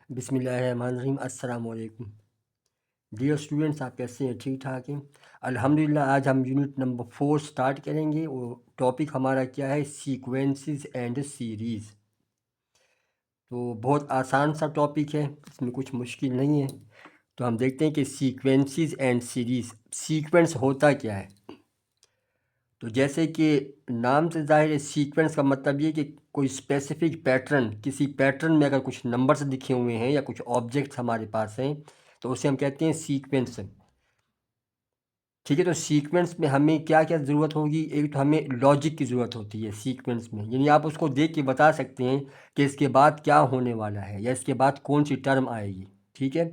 बिस्मिल्लाहिर्रहमानिर्रहीम। अस्सलाम वालेकुम। डियर स्टूडेंट्स, आप कैसे हैं? ठीक ठाक हैं? अल्हम्दुलिल्लाह। आज हम यूनिट नंबर 4 स्टार्ट करेंगे। वो टॉपिक हमारा क्या है? Sequences and series. तो बहुत आसान सा टॉपिक है, इसमें कुछ मुश्किल नहीं है। तो हम देखते हैं कि सीक्वेंसेस एंड सीरीज़, सीक्वेंस होता क्या है। तो जैसे कि नाम से ज़ाहिर है, सीक्वेंस का मतलब ये कि कोई स्पेसिफिक पैटर्न, किसी पैटर्न में अगर कुछ नंबर्स दिखे हुए हैं या कुछ ऑब्जेक्ट्स हमारे पास हैं तो उसे हम कहते हैं सीक्वेंस। ठीक है, तो सीक्वेंस में हमें क्या क्या ज़रूरत होगी? एक तो हमें लॉजिक की ज़रूरत होती है सीक्वेंस में, यानी आप उसको देख के बता सकते हैं कि इसके बाद क्या होने वाला है या इसके बाद कौन सी टर्म आएगी। ठीक है,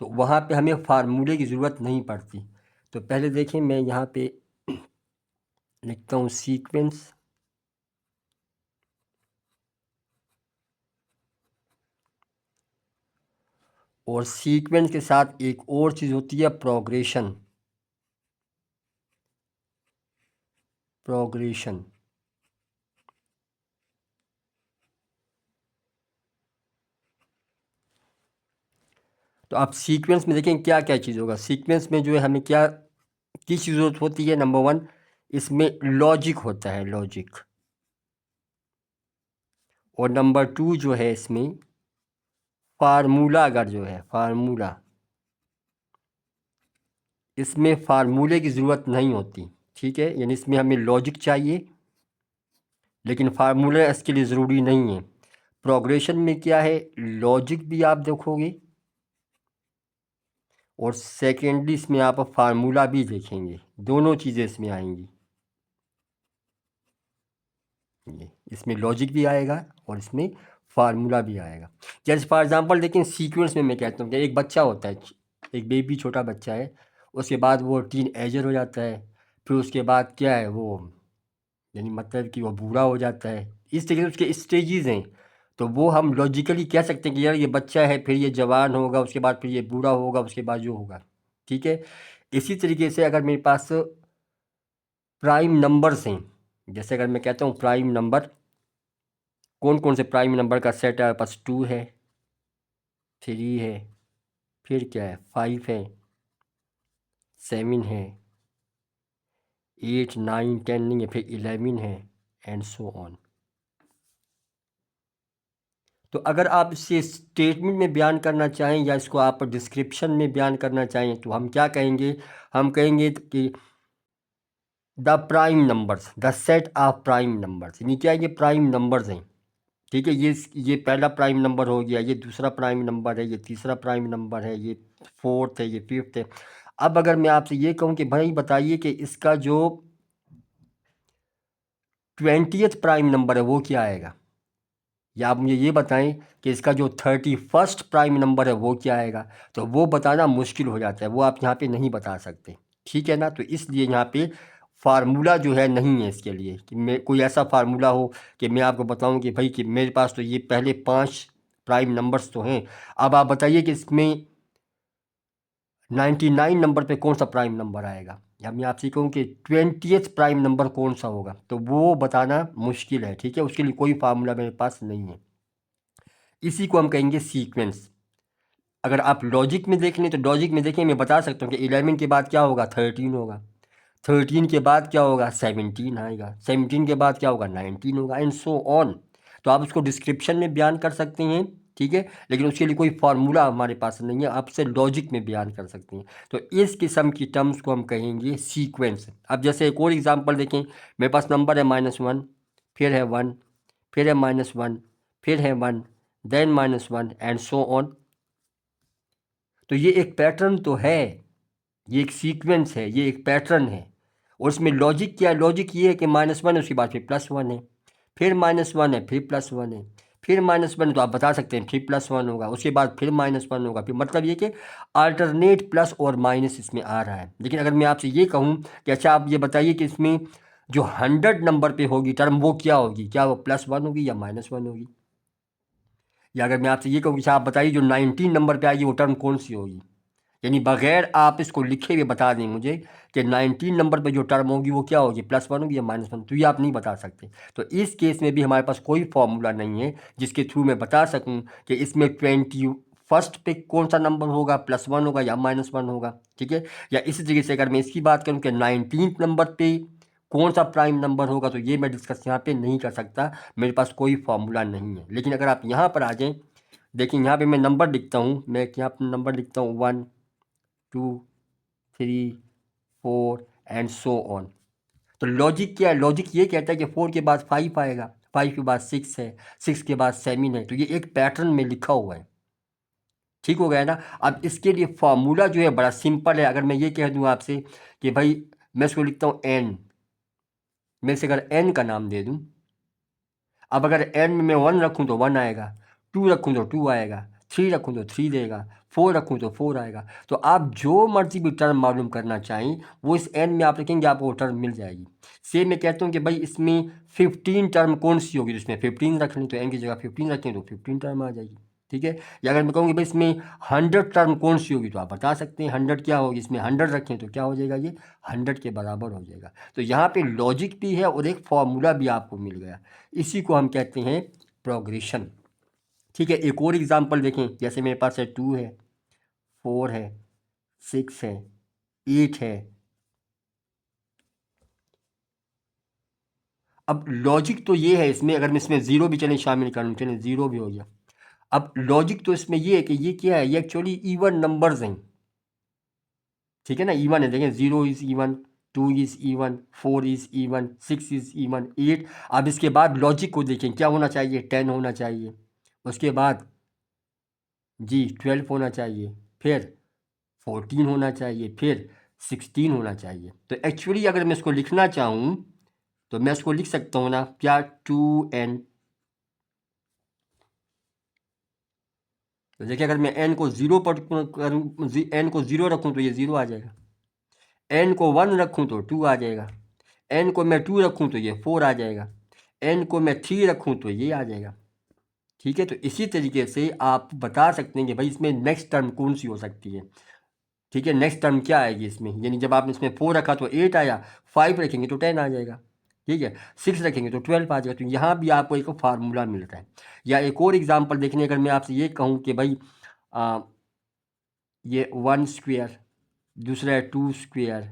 तो वहाँ पे हमें फार्मूले की ज़रूरत नहीं पड़ती। तो पहले देखें, मैं यहाँ पे लिखता हूँ सीक्वेंस, और सीक्वेंस के साथ एक और चीज़ होती है प्रोग्रेशन। प्रोग्रेशन तो आप सीक्वेंस में देखें क्या क्या चीज़ होगा। सीक्वेंस में जो है हमें क्या किस चीज़ ज़रूरत होती है? नंबर वन, इसमें लॉजिक होता है, लॉजिक। और नंबर टू जो है इसमें फार्मूला। अगर जो है फार्मूला, इसमें फार्मूले की ज़रूरत नहीं होती। ठीक है, यानी इसमें हमें लॉजिक चाहिए लेकिन फार्मूला इसके लिए ज़रूरी नहीं है। प्रोग्रेशन में क्या है, लॉजिक भी आप देखोगे और सेकेंडली इसमें आप फार्मूला भी देखेंगे, दोनों चीज़ें इसमें आएंगी। ये इसमें लॉजिक भी आएगा और इसमें फार्मूला भी आएगा। जैसे फॉर एग्जांपल देखें, सीक्वेंस में मैं कहता हूँ कि एक बच्चा होता है, एक बेबी छोटा बच्चा है, उसके बाद वो टीन एजर हो जाता है, फिर उसके बाद क्या है वो, यानी मतलब कि वो बूढ़ा हो जाता है। इस तरीके से उसके स्टेजेस हैं। तो वो हम लॉजिकली कह सकते हैं कि यार ये बच्चा है, फिर ये जवान होगा, उसके बाद फिर ये बूढ़ा होगा, उसके बाद जो होगा। ठीक है, इसी तरीके से अगर मेरे पास प्राइम नंबर्स हैं, जैसे अगर मैं कहता हूँ प्राइम नंबर, कौन कौन से प्राइम नंबर का सेट है? पास 2 है, 3 है, फिर क्या है, 5 है, 7 है, 8, 9, 10 नहीं है, फिर 11 है, एंड सो ऑन। तो अगर आप इसे स्टेटमेंट में बयान करना चाहें या इसको आप डिस्क्रिप्शन में बयान करना चाहें तो हम क्या कहेंगे? हम कहेंगे कि the prime numbers, the set of prime numbers, यानी क्या, ये प्राइम नंबर्स हैं। ठीक है, ये पहला प्राइम नंबर हो गया, ये दूसरा प्राइम नंबर है, ये तीसरा प्राइम नंबर है, ये फोर्थ है, ये फिफ्थ है। अब अगर मैं आपसे ये कहूँ कि भाई बताइए कि इसका जो 20th प्राइम नंबर है वो क्या आएगा, या आप मुझे ये बताएं कि इसका जो 31st प्राइम नंबर है वो क्या आएगा, तो वो बताना मुश्किल हो जाता है, वो आप यहाँ पे नहीं बता सकते। ठीक है ना, तो इसलिए यहाँ पे फार्मूला जो है नहीं है इसके लिए कि मैं कोई ऐसा फार्मूला हो कि मैं आपको बताऊं कि भाई कि मेरे पास तो ये पहले 5 प्राइम नंबर्स तो हैं, अब आप बताइए कि इसमें 99 नंबर पे कौन सा प्राइम नंबर आएगा, या मैं आपसे कहूँ कि 20th प्राइम नंबर कौन सा होगा, तो वो बताना मुश्किल है। ठीक है, उसके लिए कोई फार्मूला मेरे पास नहीं है। इसी को हम कहेंगे सीक्वेंस। अगर आप लॉजिक में देख लें तो लॉजिक में देखें, मैं बता सकता हूँ कि 11 के बाद क्या होगा, 13 होगा, 13 के बाद क्या होगा, 17 आएगा, 17 के बाद क्या होगा, 19 होगा, एंड सो ऑन। तो आप उसको डिस्क्रिप्शन में बयान कर सकते हैं। ठीक है, लेकिन उसके लिए कोई फार्मूला हमारे पास नहीं है, आपसे लॉजिक में बयान कर सकते हैं। तो इस किस्म की टर्म्स को हम कहेंगे सीक्वेंस। अब जैसे एक और एग्जांपल देखें, मेरे पास नंबर है -1, फिर है 1, फिर है -1, फिर है 1, देन -1, एंड सो ऑन। तो ये एक पैटर्न तो है, ये एक सीक्वेंस है, ये एक पैटर्न है। और इसमें लॉजिक क्या है? लॉजिक ये है कि -1 है, उसके बाद फिर +1 है, फिर -1 है, फिर +1 है, फिर -1 तो आप बता सकते हैं फिर +1 होगा, उसके बाद फिर -1 होगा, फिर मतलब ये कि अल्टरनेट प्लस और माइनस इसमें आ रहा है। लेकिन अगर मैं आपसे ये कहूँ कि अच्छा आप ये बताइए कि इसमें जो 100 नंबर पे होगी टर्म वो क्या होगी, क्या वो +1 होगी या -1 होगी? या अगर मैं आपसे ये कहूँ कि अच्छा आप बताइए जो 19 नंबर पे आएगी वो टर्म कौन सी होगी, यानी बगैर आप इसको लिखे हुए बता दें मुझे कि 19 नंबर पे जो टर्म होगी वो क्या होगी, +1 होगी या -1, तो ये आप नहीं बता सकते। तो इस केस में भी हमारे पास कोई फॉर्मूला नहीं है जिसके थ्रू मैं बता सकूं कि इसमें 21st पे कौन सा नंबर होगा, +1 होगा या -1 होगा, ठीक है। या इसी तरीके से अगर मैं इसकी बात करूं कि 19th नंबर पे कौन सा प्राइम नंबर होगा, तो ये मैं डिस्कस यहाँ पे नहीं कर सकता, मेरे पास कोई फॉर्मूला नहीं है। लेकिन अगर आप यहाँ पर आ जाएँ, देखिए यहाँ पे मैं नंबर लिखता हूँ, मैं यहाँ पर नंबर लिखता हूँ 1 2 3 4 एंड सो ऑन। तो लॉजिक क्या है, लॉजिक ये कहता है कि 4 के बाद 5 आएगा, 5 के बाद 6 है, 6 के बाद 7 है, तो ये एक पैटर्न में लिखा हुआ है, ठीक हो गया ना। अब इसके लिए फॉर्मूला जो है बड़ा सिंपल है। अगर मैं ये कह दूं आपसे कि भाई मैं इसको लिखता हूँ n, मैं इसे अगर n का नाम दे दूं, अब अगर n में मैं 1 रखूं तो 1 आएगा, 2 रखूं तो 2 आएगा, 3 रखूं तो 3 देगा, 4 रखूं तो 4 आएगा। तो आप जो मर्जी भी टर्म मालूम करना चाहें वो इस n में आप रखेंगे, आपको टर्म मिल जाएगी। से मैं कहता हूँ कि भाई इसमें 15 टर्म कौन सी होगी, तो इसमें 15 रख लें, तो n की जगह 15 रखें तो 15 टर्म आ जाएगी, ठीक है। या अगर मैं कहूँगी भाई इसमें 100 टर्म कौन सी होगी, तो आप बता सकते हैं 100 क्या होगी, इसमें 100 रखें तो क्या हो जाएगा, ये 100 के बराबर हो जाएगा। तो यहाँ पे लॉजिक भी है और एक फॉर्मूला भी आपको मिल गया, इसी को हम कहते हैं प्रोग्रेशन, ठीक है। एक और एग्जांपल देखें, जैसे मेरे पास है 2 है, 4 है, 6 है, 8 है। अब लॉजिक तो ये है इसमें, अगर मैं इसमें 0 भी चलें शामिल कर लूँ, चलें 0 भी हो गया। अब लॉजिक तो इसमें ये है कि ये क्या है, ये एक्चुअली इवन नंबर्स हैं, ठीक है ना, इवन है। देखें 0 is even, 2 is even, 4 is even, 6 is even, 8। अब इसके बाद लॉजिक को देखें, क्या होना चाहिए, 10 होना चाहिए, उसके बाद जी 12 होना चाहिए, फिर 14 होना चाहिए, फिर 16 होना चाहिए। तो एक्चुअली अगर मैं इसको लिखना चाहूँ तो मैं इसको लिख सकता हूँ ना, क्या 2n। तो देखिए अगर मैं n को 0 पर करूँ, n को 0 रखूँ तो ये 0 आ जाएगा, n को 1 रखूँ तो 2 आ जाएगा, n को मैं 2 रखूँ तो ये 4 आ जाएगा, n को मैं 3 रखूँ तो ये आ जाएगा, ठीक है। तो इसी तरीके से आप बता सकते हैं कि भाई इसमें नेक्स्ट टर्म कौन सी हो सकती है, ठीक है। नेक्स्ट टर्म क्या आएगी इसमें, यानी जब आपने इसमें 4 रखा तो 8 आया, 5 रखेंगे तो 10 आ जाएगा, ठीक है, 6 रखेंगे तो 12 आ जाएगा। तो यहाँ भी आपको एक फार्मूला मिलता है। या एक और एग्जांपल देखने, अगर मैं आपसे ये कहूँ कि भाई ये 1 स्क्वायर, दूसरा है 2 स्क्वायर,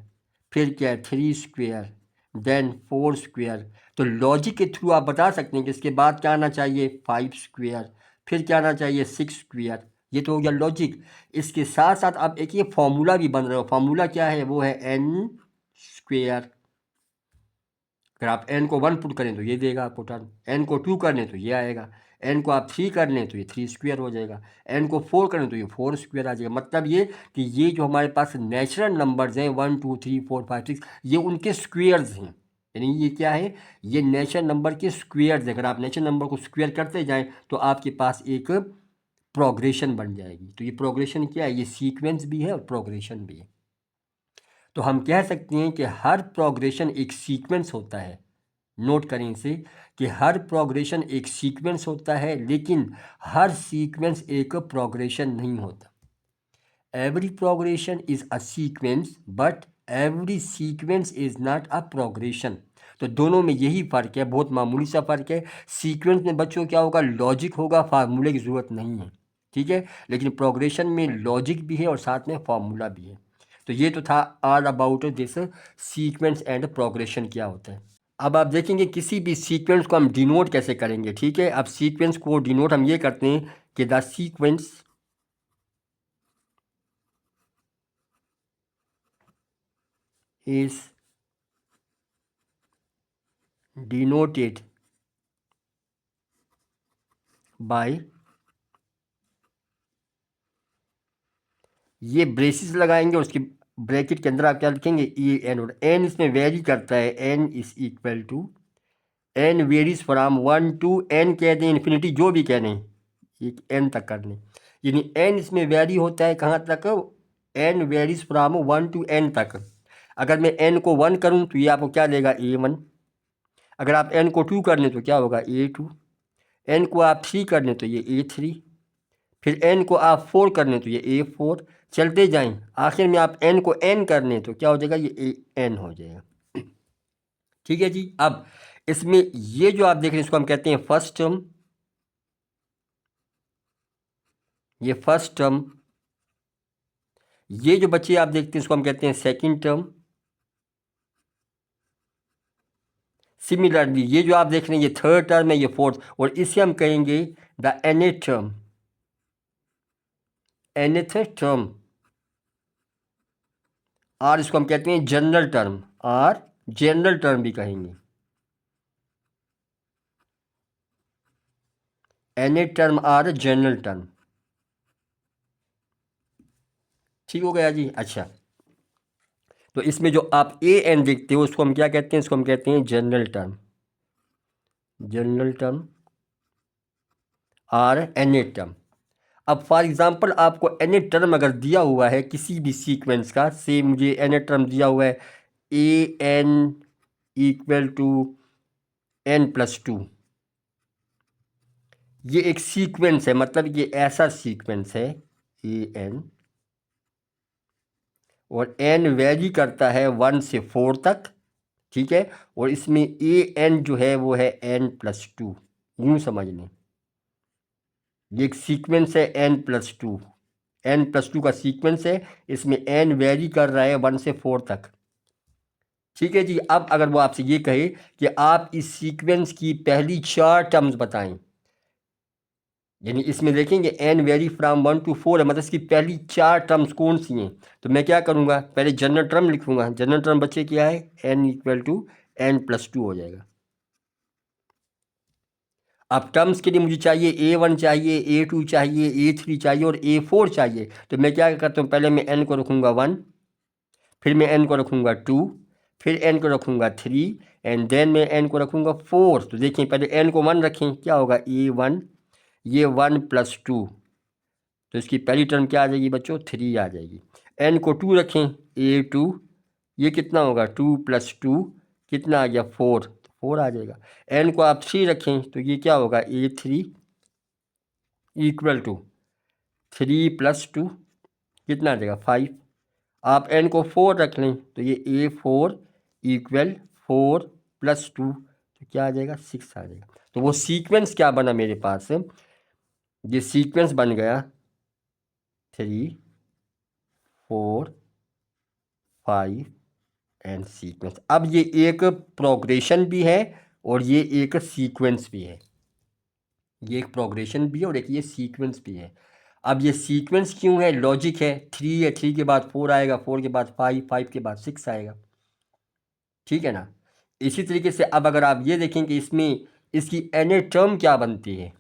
फिर क्या है 3 स्क्वायर, देन 4 स्क्वायर। तो लॉजिक के थ्रू आप बता सकते हैं कि इसके बाद क्या आना चाहिए, 5 स्क्वायर, फिर क्या आना चाहिए 6 स्क्वायर। ये तो हो गया लॉजिक। इसके साथ साथ अब एक ये फॉर्मूला भी बन रहा है, फॉर्मूला क्या है, वो है n स्क्वायर। अगर आप n को 1 पुट करें तो ये देगा आपको टर्म, n को 2 कर लें तो ये आएगा, n को आप 3 कर लें तो ये 3 स्क्वायर हो जाएगा, n को 4 करें तो ये 4 स्क्वायर आ जाएगा। मतलब ये कि ये जो हमारे पास नेचुरल नंबर्स हैं 1 2 3 4 5 6, ये उनके स्क्वेयर्स हैं। यानी ये क्या है, ये नेचुरल नंबर के स्क्वेयर्स हैं। अगर आप नेचुरल नंबर को स्क्वेयर करते जाएँ तो आपके पास एक प्रोग्रेशन बन जाएगी। तो ये प्रोग्रेशन क्या है, ये सीक्वेंस भी है और प्रोग्रेशन भी है। तो हम कह सकते हैं कि हर प्रोग्रेशन एक सीक्वेंस होता है। नोट करें इसे कि हर प्रोग्रेशन एक सीक्वेंस होता है, लेकिन हर सीक्वेंस एक प्रोग्रेशन नहीं होता। Every progression is a sequence but every sequence is not a progression. तो दोनों में यही फ़र्क है, बहुत मामूली सा फ़र्क है। सीक्वेंस में बच्चों क्या होगा, लॉजिक होगा, फार्मूले की ज़रूरत नहीं है, ठीक है। लेकिन प्रोग्रेशन में लॉजिक भी है और साथ में फार्मूला भी है। तो ये तो था all about this sequence and progression क्या होता है। अब आप देखेंगे किसी भी सीक्वेंस को हम डिनोट कैसे करेंगे, ठीक है। अब सीक्वेंस को डिनोट हम ये करते हैं कि the sequence is denoted by, ये ब्रेसिस लगाएंगे और उसके ब्रैकेट के अंदर आप क्या लिखेंगे, ई एन, और एन इसमें वेरी करता है, N is equal to, N varies from 1 to N कह दें इन्फिनिटी, जो भी कह दें, एक एन तक कर लें। यानी एन इसमें वेरी होता है कहाँ तक, N varies from 1 to N तक। अगर मैं एन को 1 करूँ तो ये आपको क्या देगा, A1। अगर आप एन को 2 कर लें तो क्या होगा, A2। एन को आप 3 कर लें तो ये A3। फिर एन को आप 4 कर लें तो ये A4। चलते जाएं, आखिर में आप n को n कर लें तो क्या हो जाएगा, ये n हो जाएगा। ठीक है जी। अब इसमें ये जो आप देख रहे हैं इसको हम कहते हैं फर्स्ट टर्म, ये फर्स्ट टर्म। ये जो बच्चे आप देखते हैं इसको हम कहते हैं सेकंड टर्म। सिमिलरली ये जो आप देख रहे हैं ये थर्ड टर्म है, ये फोर्थ, और इसे हम कहेंगे the nth term, nth term. और इसको हम कहते हैं जनरल टर्म, और जनरल टर्म भी कहेंगे। nth टर्म और जनरल टर्म। ठीक हो गया जी। अच्छा, तो इसमें जो आप ए एन देखते हो उसको हम क्या कहते हैं, इसको हम कहते हैं जनरल टर्म, जनरल टर्म और nth टर्म। अब फॉर एग्जांपल आपको nth टर्म अगर दिया हुआ है किसी भी सीक्वेंस का, से मुझे nth टर्म दिया हुआ है a n equal to n+2, ये एक सीक्वेंस है, मतलब ये ऐसा सीक्वेंस है ए एन, और n वैरी करता है 1 से 4 तक, ठीक है। और इसमें ए एन जो है वो है n+2, यूँ समझ लें ये एक सीक्वेंस है n+2, n+2 का सीक्वेंस है, इसमें n वैरी कर रहा है 1 से 4 तक। ठीक है जी। अब अगर वो आपसे ये कहे कि आप इस सीक्वेंस की पहली 4 टर्म्स बताएं, यानी इसमें देखेंगे n वेरी फ्रॉम 1 to 4 है, मतलब इसकी पहली 4 टर्म्स कौन सी हैं, तो मैं क्या करूँगा, पहले जनरल टर्म लिखूँगा। जनरल टर्म बच्चे क्या है, n इक्वल टू n+2 हो जाएगा। अब टर्म्स के लिए मुझे चाहिए a1 चाहिए, a2 चाहिए, a3 चाहिए और a4 चाहिए, तो मैं क्या करता हूँ, पहले मैं n को रखूँगा 1, फिर मैं n को रखूँगा 2, फिर n को रखूँगा 3, एंड देन मैं n को रखूँगा 4। तो देखिए पहले n को 1 रखें, क्या होगा a1, ये 1+2, तो इसकी पहली टर्म क्या आ जाएगी बच्चों, 3 आ जाएगी। n को 2 रखें, a2, ये कितना होगा 2+2, कितना आ गया 4, 4 आ जाएगा। n को आप 3 रखें तो ये क्या होगा a3 इक्वल टू 3+2, कितना आ जाएगा 5। आप n को 4 रख लें तो ये a4 इक्वल 4+2, तो क्या आ जाएगा 6 आ जाएगा। तो वो सीक्वेंस क्या बना मेरे पास, ये सीक्वेंस बन गया 3, 4, 5 एंड सीक्वेंस। अब ये एक प्रोग्रेशन भी है और ये एक सीक्वेंस भी है, ये एक प्रोग्रेशन भी है और एक ये सीक्वेंस भी है। अब ये सीक्वेंस क्यों है, लॉजिक है, 3 है, 3 के बाद 4 आएगा, 4 के बाद 5, 5 के बाद 6 आएगा, ठीक है ना। इसी तरीके से अब अगर आप ये देखें कि इसमें इसकी nth टर्म क्या बनती है,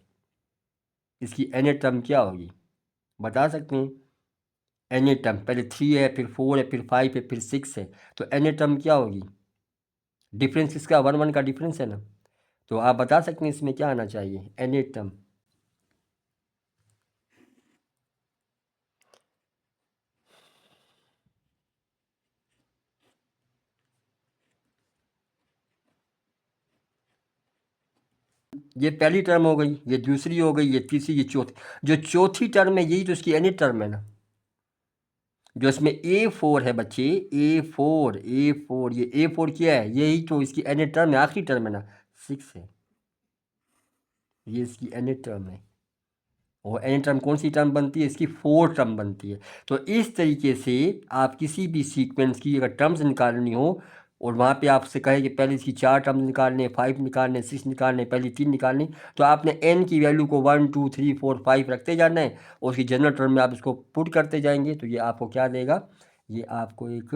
इसकी nth टर्म क्या होगी, बता सकते हैं। nth टर्म पहले 3 है, फिर 4 है, फिर 5 है, फिर 6 है, तो nth टर्म क्या होगी, डिफरेंस इसका 1 1 का डिफरेंस है ना, तो आप बता सकते हैं इसमें क्या आना चाहिए nth टर्म। ये पहली टर्म हो गई, ये दूसरी हो गई, ये तीसरी, ये चौथी। जो चौथी टर्म है यही तो इसकी nth टर्म है ना, जो इसमें a4 है बच्चे, a4, ये a4 क्या है, यही तो इसकी nth टर्म है, आखिरी टर्म है ना, 6 है, ये इसकी nth टर्म है। और nth टर्म कौन सी टर्म बनती है, इसकी 4 टर्म बनती है। तो इस तरीके से आप किसी भी सीक्वेंस की अगर टर्म्स निकालनी हो और वहाँ पे आपसे कहे कि पहले इसकी 4 टर्म्स निकालने, 5 निकालने, 6 निकालने, पहली 3 निकालने, तो आपने n की वैल्यू को 1 2 3 4 5 रखते जाना है और उसकी जनरल टर्म में आप इसको पुट करते जाएंगे, तो ये आपको क्या देगा, ये आपको एक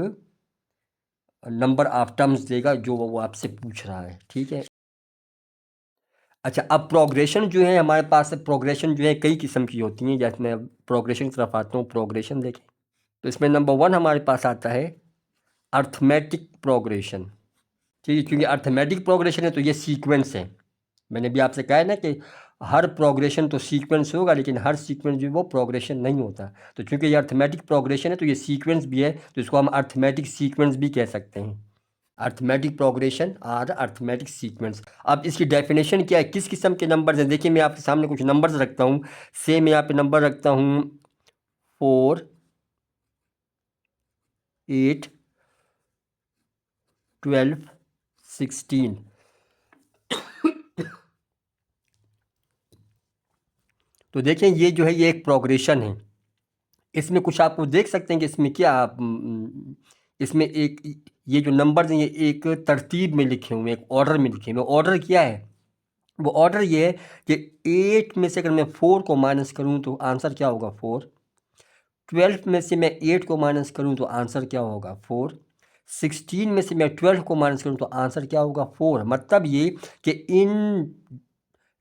नंबर ऑफ टर्म्स देगा जो वो आपसे पूछ रहा है, ठीक है। अच्छा, अब प्रोग्रेशन जो है हमारे पास, प्रोग्रेशन जो है कई किस्म की होती हैं, जैसे मैं प्रोग्रेशन की तरफ आता हूँ, प्रोग्रेशन देखें तो इसमें नंबर 1 हमारे पास आता है अर्थमेटिक प्रोग्रेशन, ठीक है, क्योंकि अर्थमेटिक प्रोग्रेशन है तो ये सीक्वेंस है। मैंने भी आपसे कहा है ना कि हर प्रोग्रेशन तो सीक्वेंस होगा, लेकिन हर सीक्वेंस जो है वो प्रोग्रेशन नहीं होता। तो चूंकि ये अर्थमेटिक प्रोग्रेशन है तो ये सीक्वेंस भी है, तो इसको हम अर्थमेटिक सीक्वेंस भी कह सकते हैं, अर्थमेटिक प्रोग्रेशन और अर्थमेटिक सीक्वेंस। अब इसकी डेफिनेशन क्या है, किस किस्म के नंबर्स हैं, देखिए मैं आपके सामने कुछ नंबर्स रखता हूँ, से मैं यहाँ पे नंबर रखता हूँ 4, 8, 12, 16। तो देखें ये जो है ये एक प्रोग्रेशन है। इसमें कुछ आपको देख सकते हैं कि इसमें क्या इसमें एक ये जो नंबर हैं ये एक तरतीब में लिखे हुए हैं, एक ऑर्डर में लिखे हुए हैं। ऑर्डर क्या है? वो ऑर्डर ये है कि 8 में से अगर मैं 4 को माइनस करूं तो आंसर क्या होगा? 4। 12 में से मैं 8 को माइनस करूं तो आंसर क्या होगा? 4। 16 में से मैं 12 को माइनस करूं तो आंसर क्या होगा? 4। मतलब ये कि इन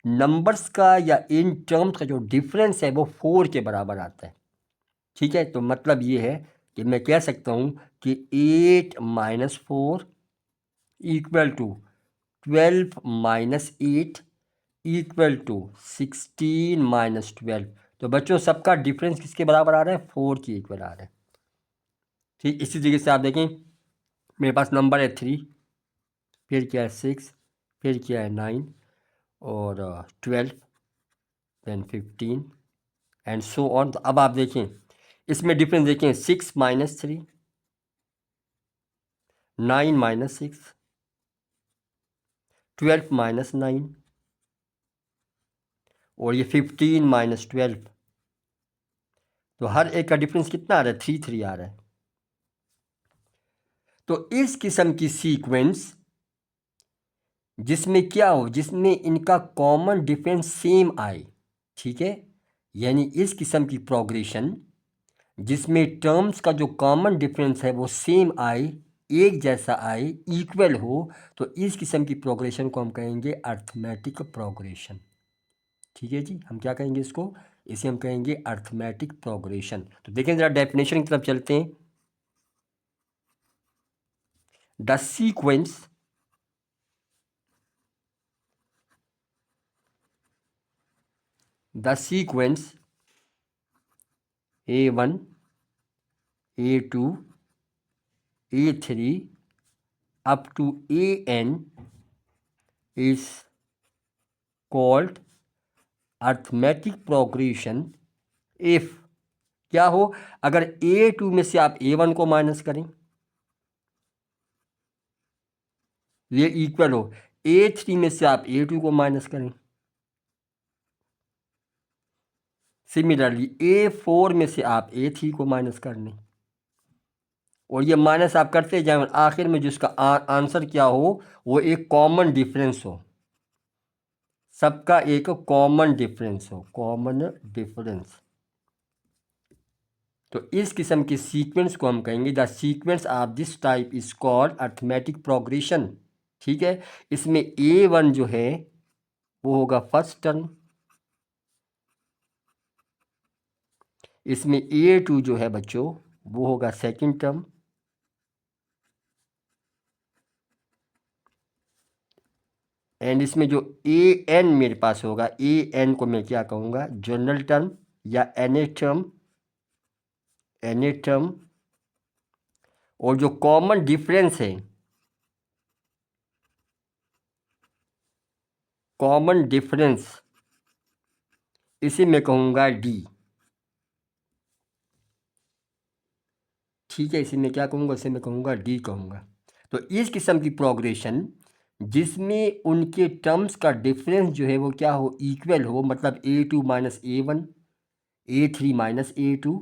नंबर्स का या इन टर्म्स का जो डिफरेंस है वो 4 के बराबर आता है। ठीक है, तो मतलब ये है कि मैं कह सकता हूँ कि 8 minus 4 equal to 12 minus 8 equal to 16 minus 12। तो बच्चों सबका डिफरेंस किसके बराबर आ रहा है? 4 के इक्वल आ रहा है। ठीक, इसी तरीके से आप देखें मेरे पास नंबर है 3, फिर क्या है 6, फिर क्या है 9 और 12, देन 15 एंड सो ऑन। तो अब आप देखें इसमें डिफरेंस देखें, 6 माइनस 3, 9 माइनस 6, 12 माइनस 9 और ये 15 माइनस 12। तो हर एक का डिफरेंस कितना आ रहा है? 3 3 आ रहा है। तो इस किस्म की सीक्वेंस जिसमें क्या हो, जिसमें इनका कॉमन डिफरेंस सेम आए, ठीक है, यानी इस किस्म की प्रोग्रेशन जिसमें टर्म्स का जो कॉमन डिफरेंस है वो सेम आए, एक जैसा आए, इक्वल हो, तो इस किस्म की प्रोग्रेशन को हम कहेंगे अर्थमेटिक प्रोग्रेशन। ठीक है जी, हम क्या कहेंगे इसको? इसे हम कहेंगे अर्थमेटिक प्रोग्रेशन। तो देखें जरा डेफिनेशन की तरफ चलते हैं। The sequence A1, A2, A3 up to AN is called arithmetic progression if क्या हो, अगर A2 में से आप A1 को माइनस करें, ये इक्वल हो A3 में से आप A2 को माइनस करें, सिमिलरली A4 में से आप A3 को माइनस कर लें, और ये माइनस आप करते जाएं और आखिर में जिसका आंसर क्या हो वो एक कॉमन डिफरेंस हो, सबका एक कॉमन डिफरेंस हो, कॉमन डिफरेंस। तो इस किस्म के सीक्वेंस को हम कहेंगे the sequence of this type is called arithmetic progression. ठीक है, इसमें A1 जो है वो होगा फर्स्ट टर्म, इसमें A2 जो है बच्चों वो होगा सेकंड टर्म, एंड इसमें जो AN मेरे पास होगा, AN को मैं क्या कहूँगा? जनरल टर्म या NA टर्म। और जो कॉमन डिफरेंस है, कॉमन डिफरेंस, इसे मैं कहूँगा D। ठीक है, इसे मैं क्या कहूँगा? इसे मैं कहूँगा D कहूँगा। तो इस किस्म की प्रोग्रेशन जिसमें उनके टर्म्स का डिफरेंस जो है वो क्या हो? इक्वल हो, मतलब A2 minus A1, A3 minus A2,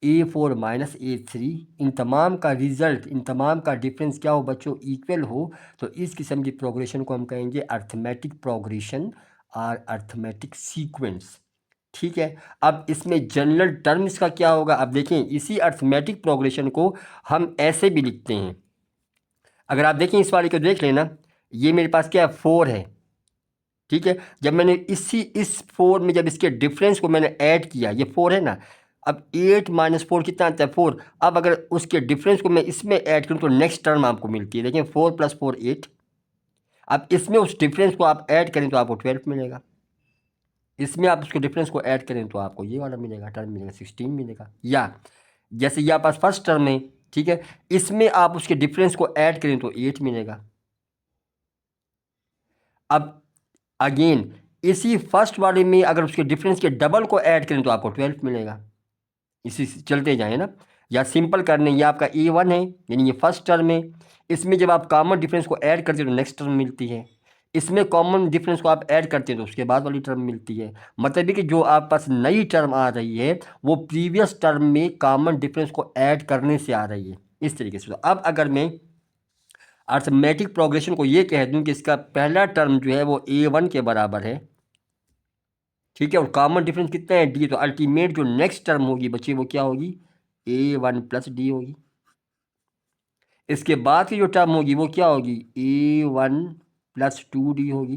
A4 minus A3, इन तमाम का रिजल्ट, इन तमाम का डिफरेंस क्या हो बच्चों? इक्वल हो। तो इस किस्म की प्रोग्रेशन को हम कहेंगे अर्थमेटिक प्रोग्रेशन और अर्थमेटिक सीक्वेंस। ठीक है, अब इसमें जनरल टर्म्स का क्या होगा? अब देखें इसी अर्थमेटिक प्रोग्रेशन को हम ऐसे भी लिखते हैं। अगर आप देखें इस वाले को देख लेना, ये मेरे पास क्या है? 4 है। ठीक है, जब मैंने इस 4 में जब इसके डिफरेंस को मैंने ऐड किया, ये 4 है ना, अब 8 माइनस 4 कितना आता है? 4। अब अगर उसके डिफरेंस को मैं इसमें ऐड करूँ तो नेक्स्ट टर्म आपको मिलती है। देखिए 4 + 4 8। अब इसमें उस डिफरेंस को आप ऐड करें तो आपको 12 मिलेगा, इसमें आप उसके डिफरेंस को ऐड करें तो आपको ये वाला मिलेगा, टर्म मिलेगा 16 मिलेगा। या जैसे ये पास फर्स्ट टर्म है, ठीक है, इसमें आप उसके डिफरेंस को ऐड करें तो 8 मिलेगा। अब अगेन इसी फर्स्ट वाले में अगर उसके डिफरेंस के डबल को ऐड करें तो आपको 12 मिलेगा। इसी से चलते जाए ना, या सिंपल करने, ये आपका A1 है यानी ये फर्स्ट टर्म है। इसमें जब आप कॉमन डिफरेंस को ऐड करते हो तो नेक्स्ट टर्म मिलती है। इसमें कॉमन डिफरेंस को आप ऐड करते हो तो उसके बाद वाली टर्म मिलती है। मतलब है कि जो आप पास नई टर्म आ रही है वो प्रीवियस टर्म में कॉमन डिफरेंस को ऐड करने से आ रही है, इस तरीके से। तो अब अगर मैं अर्थमेटिक प्रोग्रेशन को ये कह दूं कि इसका पहला टर्म जो है वो A1 के बराबर है, ठीक है, और कॉमन डिफरेंस कितना है D, तो अल्टीमेट जो नेक्स्ट टर्म होगी बच्चे वो क्या होगी, A1 प्लस डी होगी। इसके बाद की जो टर्म होगी वो क्या होगी, A1 प्लस 2D होगी।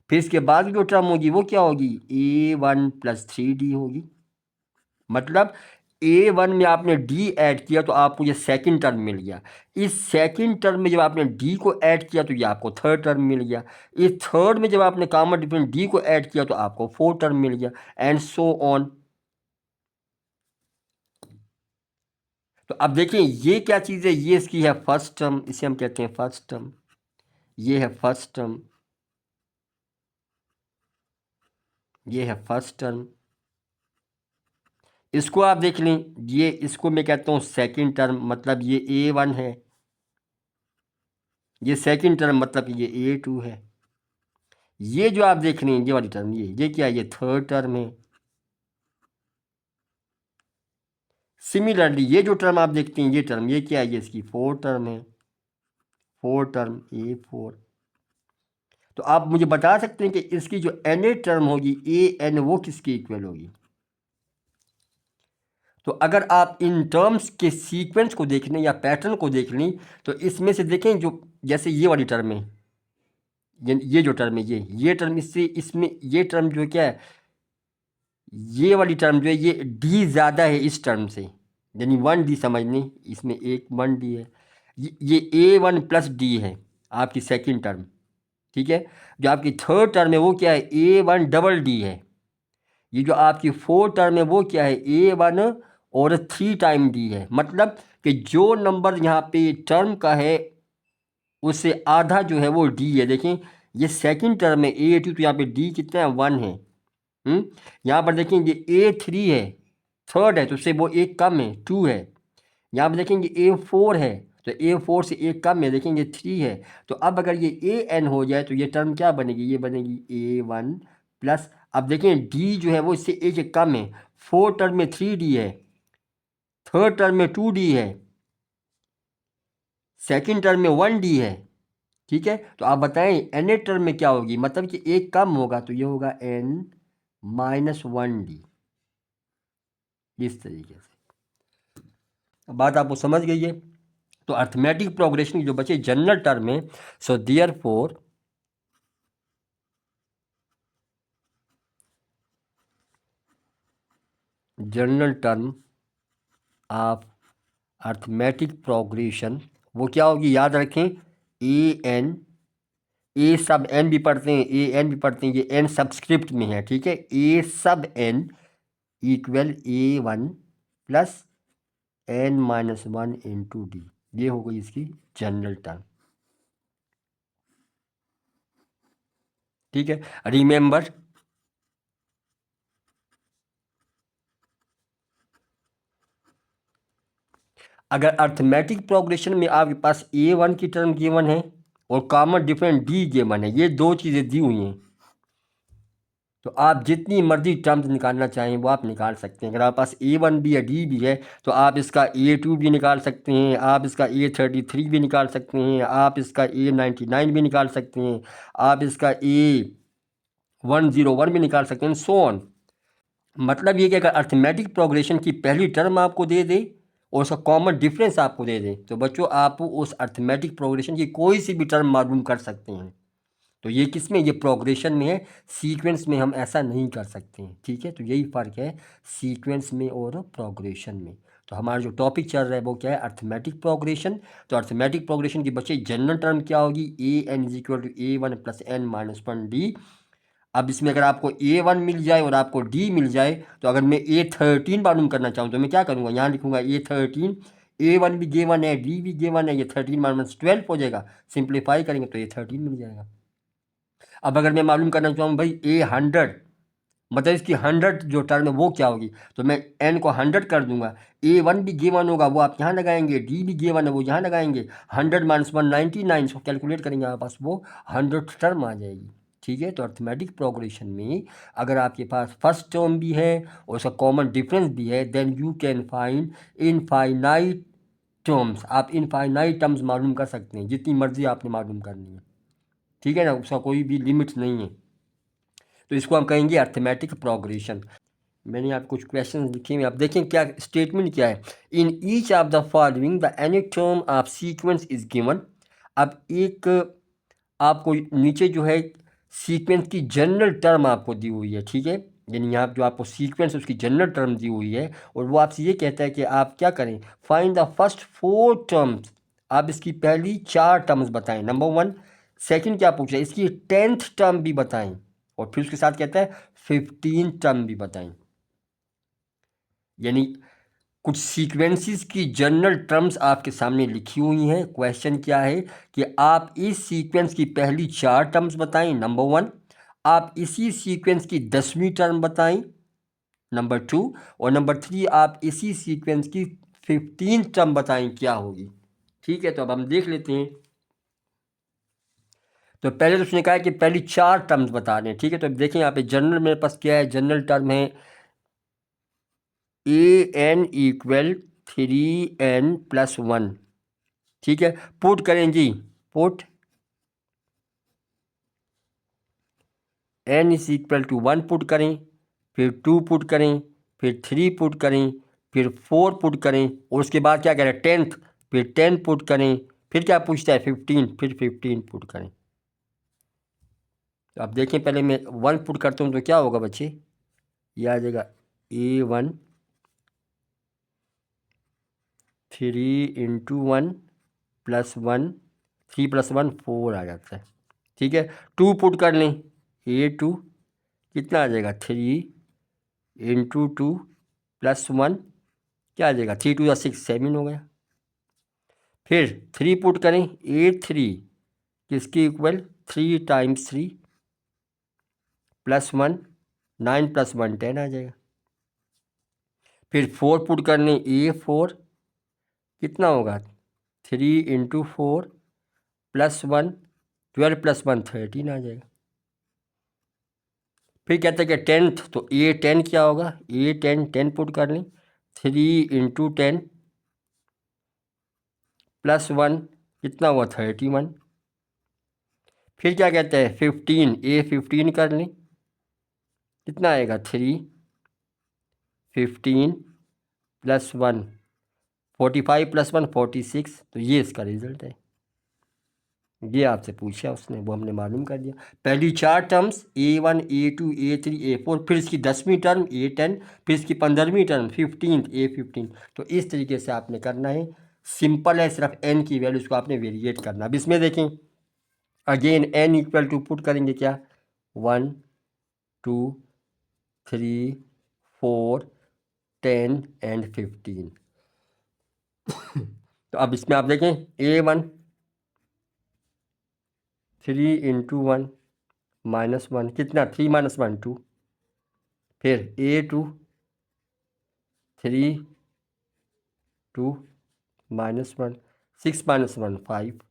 फिर इसके बाद की जो टर्म होगी वो क्या होगी, A1 प्लस 3D होगी। मतलब A1 में आपने D ऐड किया तो आपको ये सेकंड टर्म मिल गया। इस सेकंड टर्म में जब आपने D को ऐड किया तो ये आपको थर्ड टर्म मिल गया। इस थर्ड में जब आपने कॉमन डिफरेंस D को ऐड किया तो आपको फोर्थ टर्म मिल गया, एंड सो ऑन। तो अब देखिए ये क्या चीज़ है, ये इसकी है फर्स्ट टर्म, इसे हम कहते हैं फर्स्ट टर्म। ये है फर्स्ट टर्म, ये है फर्स्ट टर्म। इसको आप देख लें, ये इसको मैं कहता हूँ सेकंड टर्म, मतलब ये A1 है। ये सेकंड टर्म मतलब ये A2 है। ये जो आप देख रहे हैं ये वाली टर्म, ये क्या है, ये थर्ड टर्म है। सिमिलरली ये जो टर्म आप देखते हैं ये टर्म, ये क्या है, ये इसकी फोर्थ टर्म है। Fourth term A4। तो आप मुझे बता सकते हैं कि इसकी जो एन टर्म होगी AN वो किसके इक्वल होगी। तो अगर आप इन टर्म्स के सीक्वेंस को देख लें या पैटर्न को देख लें तो इसमें से देखें, जो जैसे ये वाली टर्म है, ये जो टर्म है, ये टर्म, इससे इसमें ये टर्म जो क्या है, ये वाली टर्म जो है ये D ज़्यादा है इस टर्म से, यानी 1D समझ लें, इसमें एक 1D है। ये A1 प्लस D है आपकी सेकंड टर्म, ठीक है। जो आपकी थर्ड टर्म है वो क्या है, A1 डबल D है। ये जो आपकी फोर्थ टर्म है वो क्या है, A1 और 3 टाइम D है। मतलब कि जो नंबर यहाँ पे टर्म का है उससे आधा जो है वो D है। देखें ये सेकंड टर्म है A2, तो यहाँ पे D कितना है, 1 है। यहाँ पर देखेंगे A3 है, थर्ड है, तो उससे वो एक कम है, 2 है। यहाँ पर देखेंगे A4 है, तो A4 से एक कम है, देखेंगे 3 है। तो अब अगर ये AN हो जाए तो ये टर्म क्या बनेगी, ये बनेगी A1 प्लस, अब देखें D जो है वो इससे एक कम है। फोर्थ टर्म में 3D है, थर्ड टर्म में 2D है, सेकेंड टर्म में 1D है, ठीक है। तो आप बताएं एन टर्म में क्या होगी, मतलब कि एक कम होगा तो ये होगा N माइनस 1D, इस तरीके से। बात आपको समझ गई है। तो अर्थमेटिक प्रोग्रेशन की जो बचे जनरल टर्म है, so therefore general term of arithmetic progression वो क्या होगी, याद रखें, AN, ए सब एन भी पढ़ते हैं, AN भी पढ़ते हैं, ये N सबस्क्रिप्ट में है, ठीक है। A सब N equal A1 plus N minus 1 into D, ये हो गई इसकी जनरल टर्म, ठीक है। रिमेंबर अगर अर्थमेटिक प्रोग्रेशन में आपके पास A1 की टर्म गिवन है और कॉमन डिफरेंस D गिवन है, ये दो चीज़ें दी हुई हैं, तो आप जितनी मर्जी टर्म्स निकालना चाहें वो आप निकाल सकते हैं। अगर आपके पास A1 भी है D भी है तो आप इसका A2 भी निकाल सकते हैं, आप इसका A33 भी निकाल सकते हैं, आप इसका A99 भी निकाल सकते हैं, आप इसका A101 भी निकाल सकते हैं, सो ऑन। मतलब ये कि अगर अर्थमेटिक प्रोग्रेशन की पहली टर्म आपको दे दे और उसका कॉमन डिफरेंस आपको दे दे तो बच्चों आप उस अर्थमेटिक प्रोग्रेशन की कोई सी भी टर्म मालूम कर सकते हैं। तो ये किस में, ये प्रोग्रेशन में है, सीक्वेंस में हम ऐसा नहीं कर सकते हैं, ठीक है। तो यही फ़र्क है सीक्वेंस में और प्रोग्रेशन में। तो हमारा जो टॉपिक चल रहा है वो क्या है, अर्थमेटिक प्रोग्रेशन। तो अर्थमेटिक प्रोग्रेशन की बच्चे जनरल टर्म क्या होगी, AN is equal to A1 plus N minus 1D। अब इसमें अगर आपको A1 मिल जाए और आपको D मिल जाए तो अगर मैं A13 मालूम करना चाहूँ तो मैं क्या करूँगा, यहाँ लिखूँगा A13, A1 भी गिवन है, D भी गिवन है, ये 13 माइनस 12 हो जाएगा, सिंप्लीफाई करेंगे तो A13 मिल जाएगा। अब अगर मैं मालूम करना चाहूँ भाई A100 मतलब इसकी 100 जो टर्म है वो क्या होगी, तो मैं n को 100 कर दूंगा, A1 भी गिवन होगा वो आप यहाँ लगाएंगे, D भी गिवन है वो यहाँ लगाएंगे, 100 माइनस 1 99, इसको कैलकुलेट करेंगे आपके पास वो 100 टर्म आ जाएगी। ठीक है, तो अर्थमेटिक प्रोग्रेशन में अगर आपके पास फर्स्ट टर्म भी है और उसका कॉमन डिफरेंस भी है, then you can find infinite terms. आप इनफाइनाइट टर्म्स मालूम कर सकते हैं, जितनी मर्जी आपने मालूम करनी है। ठीक है ना, उसका कोई भी लिमिट नहीं है। तो इसको हम कहेंगे अर्थमेटिक प्रोग्रेशन। मैंने आप कुछ क्वेश्चन लिखे हैं, आप देखें क्या स्टेटमेंट क्या है। In each of the following the any term of sequence is given. अब एक आपको नीचे जो है सीक्वेंस की जनरल टर्म आपको दी हुई है। ठीक है, यानी यहाँ जो आपको सीक्वेंस उसकी जनरल टर्म दी हुई है और वो आपसे ये कहता है कि आप क्या करें, फाइंड द फर्स्ट 4 टर्म्स। आप इसकी पहली 4 टर्म्स बताएं, नंबर 1। सेकंड क्या पूछ रहा है, इसकी 10th टर्म भी बताएं, और फिर उसके साथ कहता है 15 टर्म भी बताएं। यानी कुछ सीक्वेंसेस की जनरल टर्म्स आपके सामने लिखी हुई हैं। क्वेश्चन क्या है कि आप इस सीक्वेंस की पहली 4 टर्म्स बताएं, नंबर 1। आप इसी सीक्वेंस की 10वीं टर्म बताएं, नंबर 2। और नंबर 3 आप इसी सीक्वेंस की 15 टर्म बताएं क्या होगी। ठीक है, तो अब हम देख लेते हैं। तो पहले तो उसने कहा है कि पहली 4 टर्म्स बता दें। ठीक है, तो अब देखें यहाँ पे जनरल मेरे पास क्या है, जनरल टर्म है an इक्वल 3n+1। ठीक है, पुट करें जी, put n is equal to 1 put करें, फिर 2 पुट करें, फिर 3 पुट करें, फिर 4 पुट करें, और उसके बाद क्या करें 10th, फिर 10 पुट करें, फिर क्या पूछता है 15, फिर 15 पुट करें। तो आप देखें पहले मैं 1 पुट करता हूँ तो क्या होगा बच्चे, ये आ जाएगा A1 3 × 1 + 1, 3 + 1 4 आ जाता है। ठीक है, 2 पुट कर लें, A2 कितना आ जाएगा 3 × 2 + 1 क्या आ जाएगा 3 × 2 = 6 7 हो गया। फिर 3 पुट करें, A3 किसकी इक्वल 3 × 3 + 1 9 + 1 10 आ जाएगा। फिर 4 पुट कर लें, A4 कितना होगा 3 × 4 + 1 12 + 1 13 आ जाएगा। फिर कहते हैं कि 10th, तो A10 क्या होगा, A10 10 पुट कर लें, 3 × 10 + 1 कितना हुआ 31। फिर क्या कहते हैं 15, A15 कर लें, कितना आएगा 3 15 + 1 45 + 1 46। तो ये इसका रिजल्ट है। ये आपसे पूछा उसने, वो हमने मालूम कर दिया। पहली 4 terms A1 A2 A3 A4, फिर इसकी 10वीं टर्म A10, फिर इसकी 15वीं टर्म 15 A15। तो इस तरीके से आपने करना है। सिंपल है, सिर्फ n की वैल्यूज़ को आपने वेरिएट करना। अब इसमें देखें again n equal to put करेंगे क्या 1 2 3 4 10 एंड 15। तो अब इसमें आप देखें A1 3 × 1 -1 कितना 3 - 1 2। फिर A2 3 2 -1 6 - 1 5।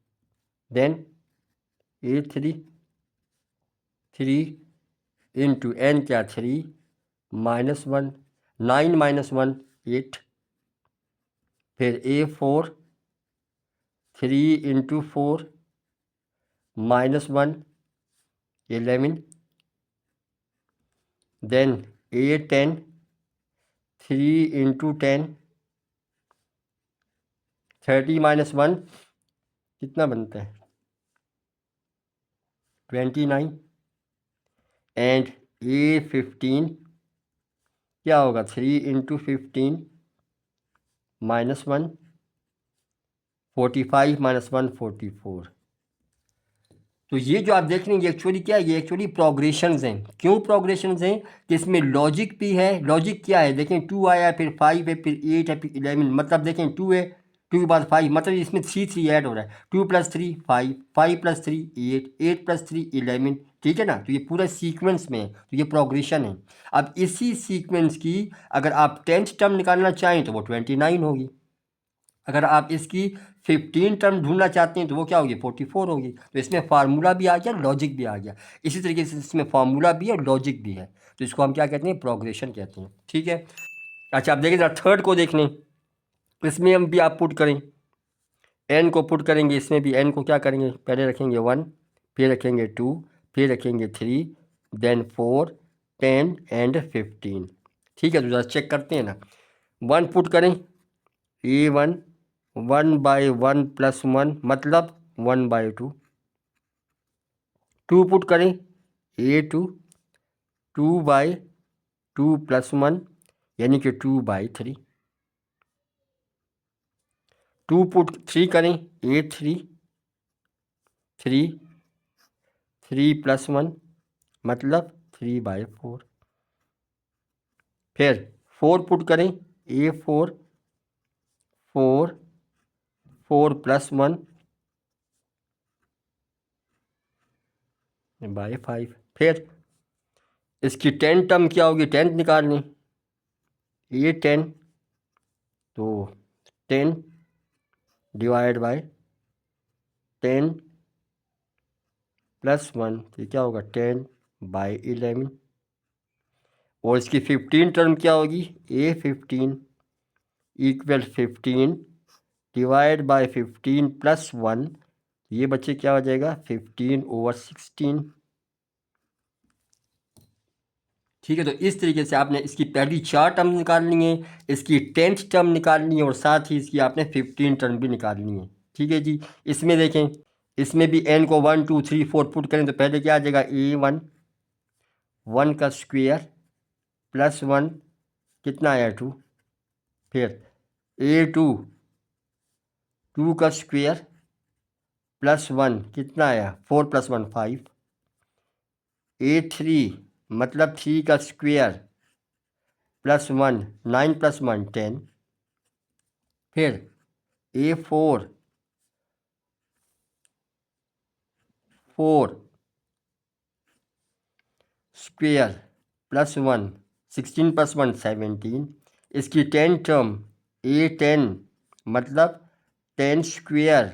देन A3 3 × n क्या 3 -1 9 - 1 8। फिर A4 3 × 4 -1 11। देन A10 3 × 10 30 - 1 कितना बनता है 29। एंड A15 क्या होगा 3 × 15 -1 45 - 1 44। तो ये जो आप देख रहे हैं ये एक्चुअली क्या है, ये एक्चुअली प्रोग्रेशंस हैं। क्यों प्रोग्रेशंस हैं कि इसमें लॉजिक भी है। लॉजिक क्या है देखें 2 आया, फिर 5 है, फिर 8 है, फिर 11। मतलब देखें 2 है, 2 के बाद 5, मतलब इसमें 3 3 ऐड हो रहा है। 2 + 3 5, 5 + 3 8, 8 + 3 11, ठीक है ना। तो ये पूरा सीक्वेंस में है, तो ये प्रोग्रेशन है। अब इसी सीक्वेंस की अगर आप 10th टर्म निकालना चाहें तो वो 29 होगी। अगर आप इसकी 15 टर्म ढूंढना चाहते हैं तो वो क्या होगी, 44 होगी। तो इसमें फार्मूला भी आ गया, लॉजिक भी आ गया। इसी तरीके से इसमें फार्मूला भी है और लॉजिक भी है, तो इसको हम क्या कहते हैं, प्रोग्रेशन कहते हैं। ठीक है। अच्छा, आप देखिए थर्ड को देख लें। इसमें हम भी आप पुट करें, एन को पुट करेंगे, इसमें भी एन को क्या करेंगे, पहले रखेंगे 1, फिर रखेंगे 2, फिर रखेंगे 3, देन 4, 10 एंड 15। ठीक है, तो जरा चेक करते हैं ना। 1 पुट करें, A1 1/1 + 1 मतलब 1/2। 2 पुट करें, A2 2/2 + 1 यानी कि 2/3। 2 पुट 3 करें, A3 3 + 1 मतलब 3/4। फिर 4 पुट करें, A4 4 + 1 /5। फिर इसकी 10 टर्म क्या होगी, 10th निकालनी, A10 तो 10 डिवाइड बाय 10 + 1 तो क्या होगा 10/11। और इसकी 15 टर्म क्या होगी, A15 = 15 डिवाइड बाय 15 + 1, ये बच्चे क्या हो जाएगा 15/16। ठीक है, तो इस तरीके से आपने इसकी पहली 4 टर्म निकालनी है, इसकी 10th टर्म निकालनी है और साथ ही इसकी आपने 15 टर्म भी निकालनी है। ठीक है जी। इसमें देखें, इसमें भी n को 1 2 3 4 पुट करें तो पहले क्या आ जाएगा, A1 1 का स्क्वायर + 1 कितना आया 2, फिर A2 2 का स्क्वायर + 1 कितना आया 4 + 1 5। A3 मतलब 3 का स्क्वायर + 1 9 + 1 10। फिर A4 4 स्क्वायर + 1 16 + 1 17। इसकी 10 टर्म A10 मतलब 10 स्क्वायर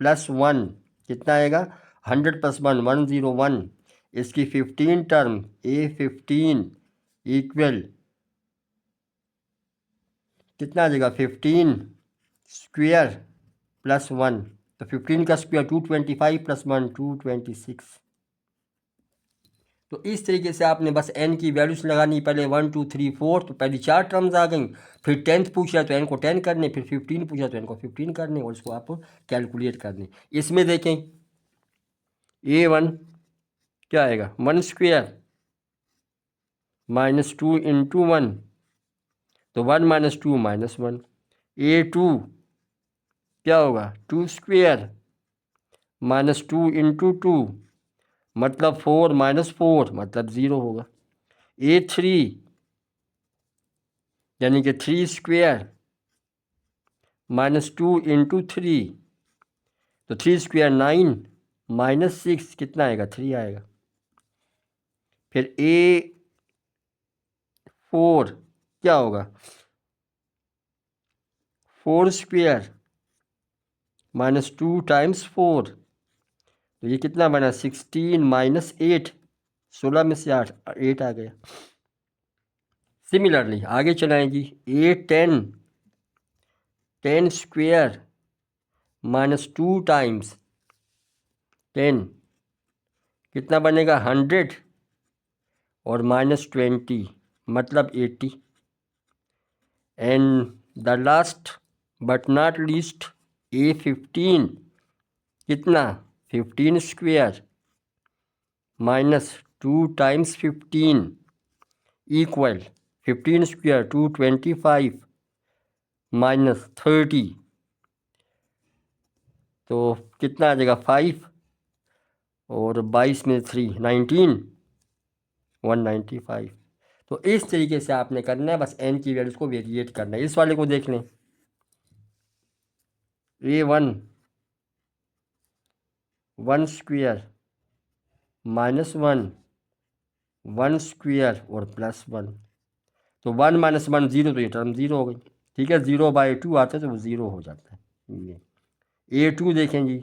+ 1 कितना आएगा 100 + 1 101। इसकी 15 टर्म A15 इक्वल कितना आ जाएगा 15 स्क्वायर + 1 तो 15 का स्क्वायर 225 + 1 226। तो इस तरीके से आपने बस n की वैल्यूज लगानी, पहले 1 2 3 4 तो पहली 4 टर्म्स आ गई, फिर 10th पूछा तो n को 10 करने, फिर 15 पूछा तो n को 15 करने और इसको आप कैलकुलेट करने। इसमें देखें A1 क्या आएगा 1 स्क्वायर -2 × 1 तो 1 - 2 -1। A2 क्या होगा 2 स्क्वायर -2 × 2 मतलब 4 - 4 मतलब 0 होगा। A3 यानी कि 3 स्क्वायर -2 × 3 तो 3 स्क्वायर 9 -6 कितना आएगा 3 आएगा। फिर A4 क्या होगा 4 स्क्वायर -2 × 4 तो ये कितना बना 16 - 8 16 में से 8 आ गया। सिमिलरली आगे चलाएंगी A10 10 स्क्वायर -2 × 10 कितना बनेगा 100 और -20 मतलब 80। And the last but not least A15 कितना 15 स्क्वायर -2 × 15 इक्वल 15 स्क्वायर 225 -30 तो कितना आ जाएगा 5 और 22 में 3 19 195। तो इस तरीके से आपने करना है, बस n की वैल्यूज को वेरिएट करना है। इस वाले को देख लें A1 1 स्क्वायर -1 1 स्क्वेयर और +1, तो 1 - 1 0, तो ये टर्म 0 हो गई। ठीक है, 0/2 आता है तो वो 0 हो जाता है। ये A2 देखें जी,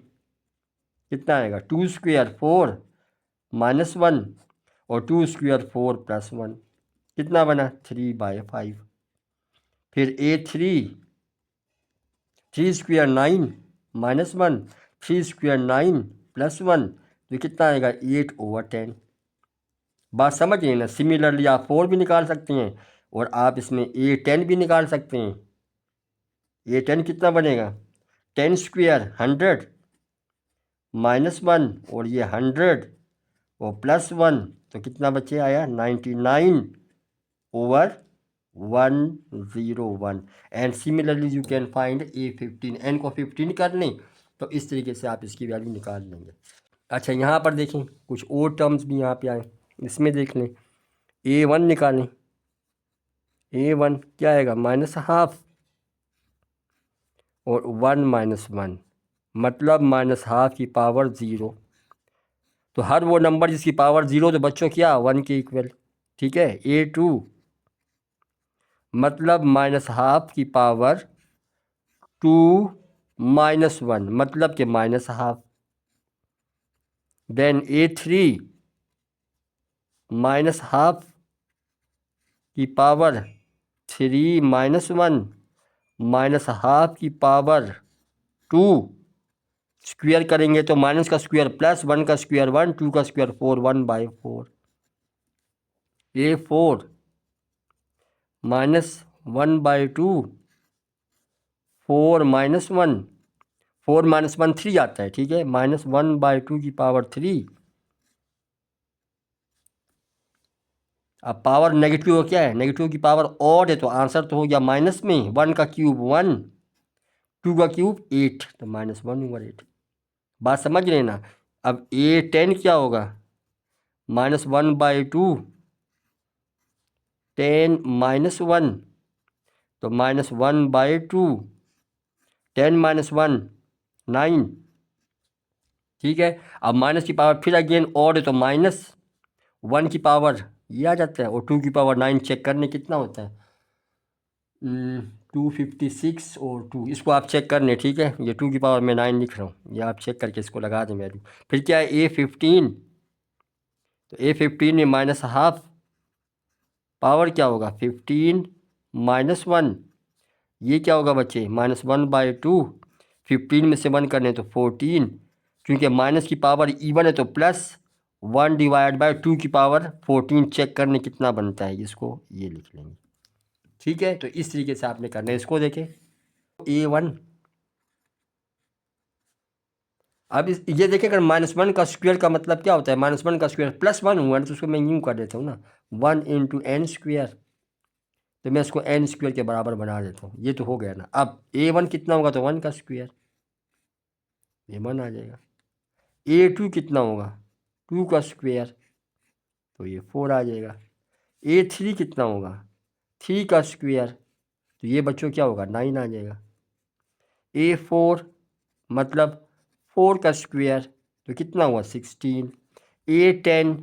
कितना आएगा 2 स्क्वेयर 4 -1 और 2 स्क्वेयर 4 +1, कितना बना 3/5। फिर A3 3 स्क्वेयर 9 -1 3 स्क्वेयर 9 +1, तो कितना आएगा 8/10। बात समझ गए ना। सिमिलरली आप 4 भी निकाल सकते हैं और आप इसमें A10 भी निकाल सकते हैं। A10 कितना बनेगा 10 स्क्वेयर 100 -1 और ये 100 और +1, तो कितना बचे आया 99/101। And similarly you can find A15। n को 15 कर लें तो इस तरीके से आप इसकी वैल्यू निकाल लेंगे। अच्छा, यहाँ पर देखें कुछ और टर्म्स भी यहाँ पे आए, इसमें देख लें। A1 निकालें, A1 क्या आएगा -12 और 1 - 1 मतलब -12 की पावर 0। तो हर वो नंबर जिसकी पावर 0 तो बच्चों क्या 1 के इक्वल। ठीक है, A2 मतलब -12 की पावर 2 - 1 मतलब कि -12। देन A3 -12 की पावर 3 - 1 -12 की पावर 2, स्क्वायर करेंगे तो माइनस का स्क्वायर +1 का स्क्वायर 1 2 का स्क्वायर 4 1/4। A4 -1/2 4 - 1 4 - 1 3 आता है। ठीक है, -1/2 की पावर 3। अब पावर नेगेटिव क्या है, नेगेटिव की पावर ऑड है तो आंसर तो हो गया माइनस में। 1 का क्यूब 1 2 का क्यूब 8 तो -1/8। बात समझ रहे हैं ना। अब A10 क्या होगा -1/2 10 - 1 तो -1/2 10 - 1 9। ठीक है, अब माइनस की पावर फिर अगेन ऑड है तो -1 की पावर ये आ जाता है और 2 की पावर 9 चेक करने कितना होता है 256 और 2, इसको आप चेक कर लें। ठीक है, ये 2 की पावर में 9 लिख रहा हूँ, ये आप चेक करके इसको लगा दें वैल्यू। फिर क्या है A15, तो A15 में -12 पावर क्या होगा 15 - 1, ये क्या होगा बच्चे -1/2। 15 में से 1 करने तो 14, क्योंकि माइनस की पावर इवन है तो +1/2 की पावर 14 चेक करने कितना बनता है, इसको ये लिख लेंगे। ठीक है, तो इस तरीके से आपने करना है। इसको देखें A1, अब ये देखें अगर -1 का स्क्वायर का मतलब क्या होता है, -1 का स्क्वायर +1 हुआ ना तो उसको मैं यूँ कर देता हूँ ना 1 × n², तो मैं इसको n² के बराबर बना देता हूँ। ये तो हो गया ना। अब A1 कितना होगा तो 1 का स्क्वायर, ये 1 आ जाएगा। A2 कितना होगा 2 का स्क्वायर, तो ये 4 आ जाएगा। A3 कितना होगा 3 का स्क्वायर, तो ये बच्चों क्या होगा 9 आ जाएगा। A4 मतलब 4 का स्क्वायर, तो कितना हुआ 16। A10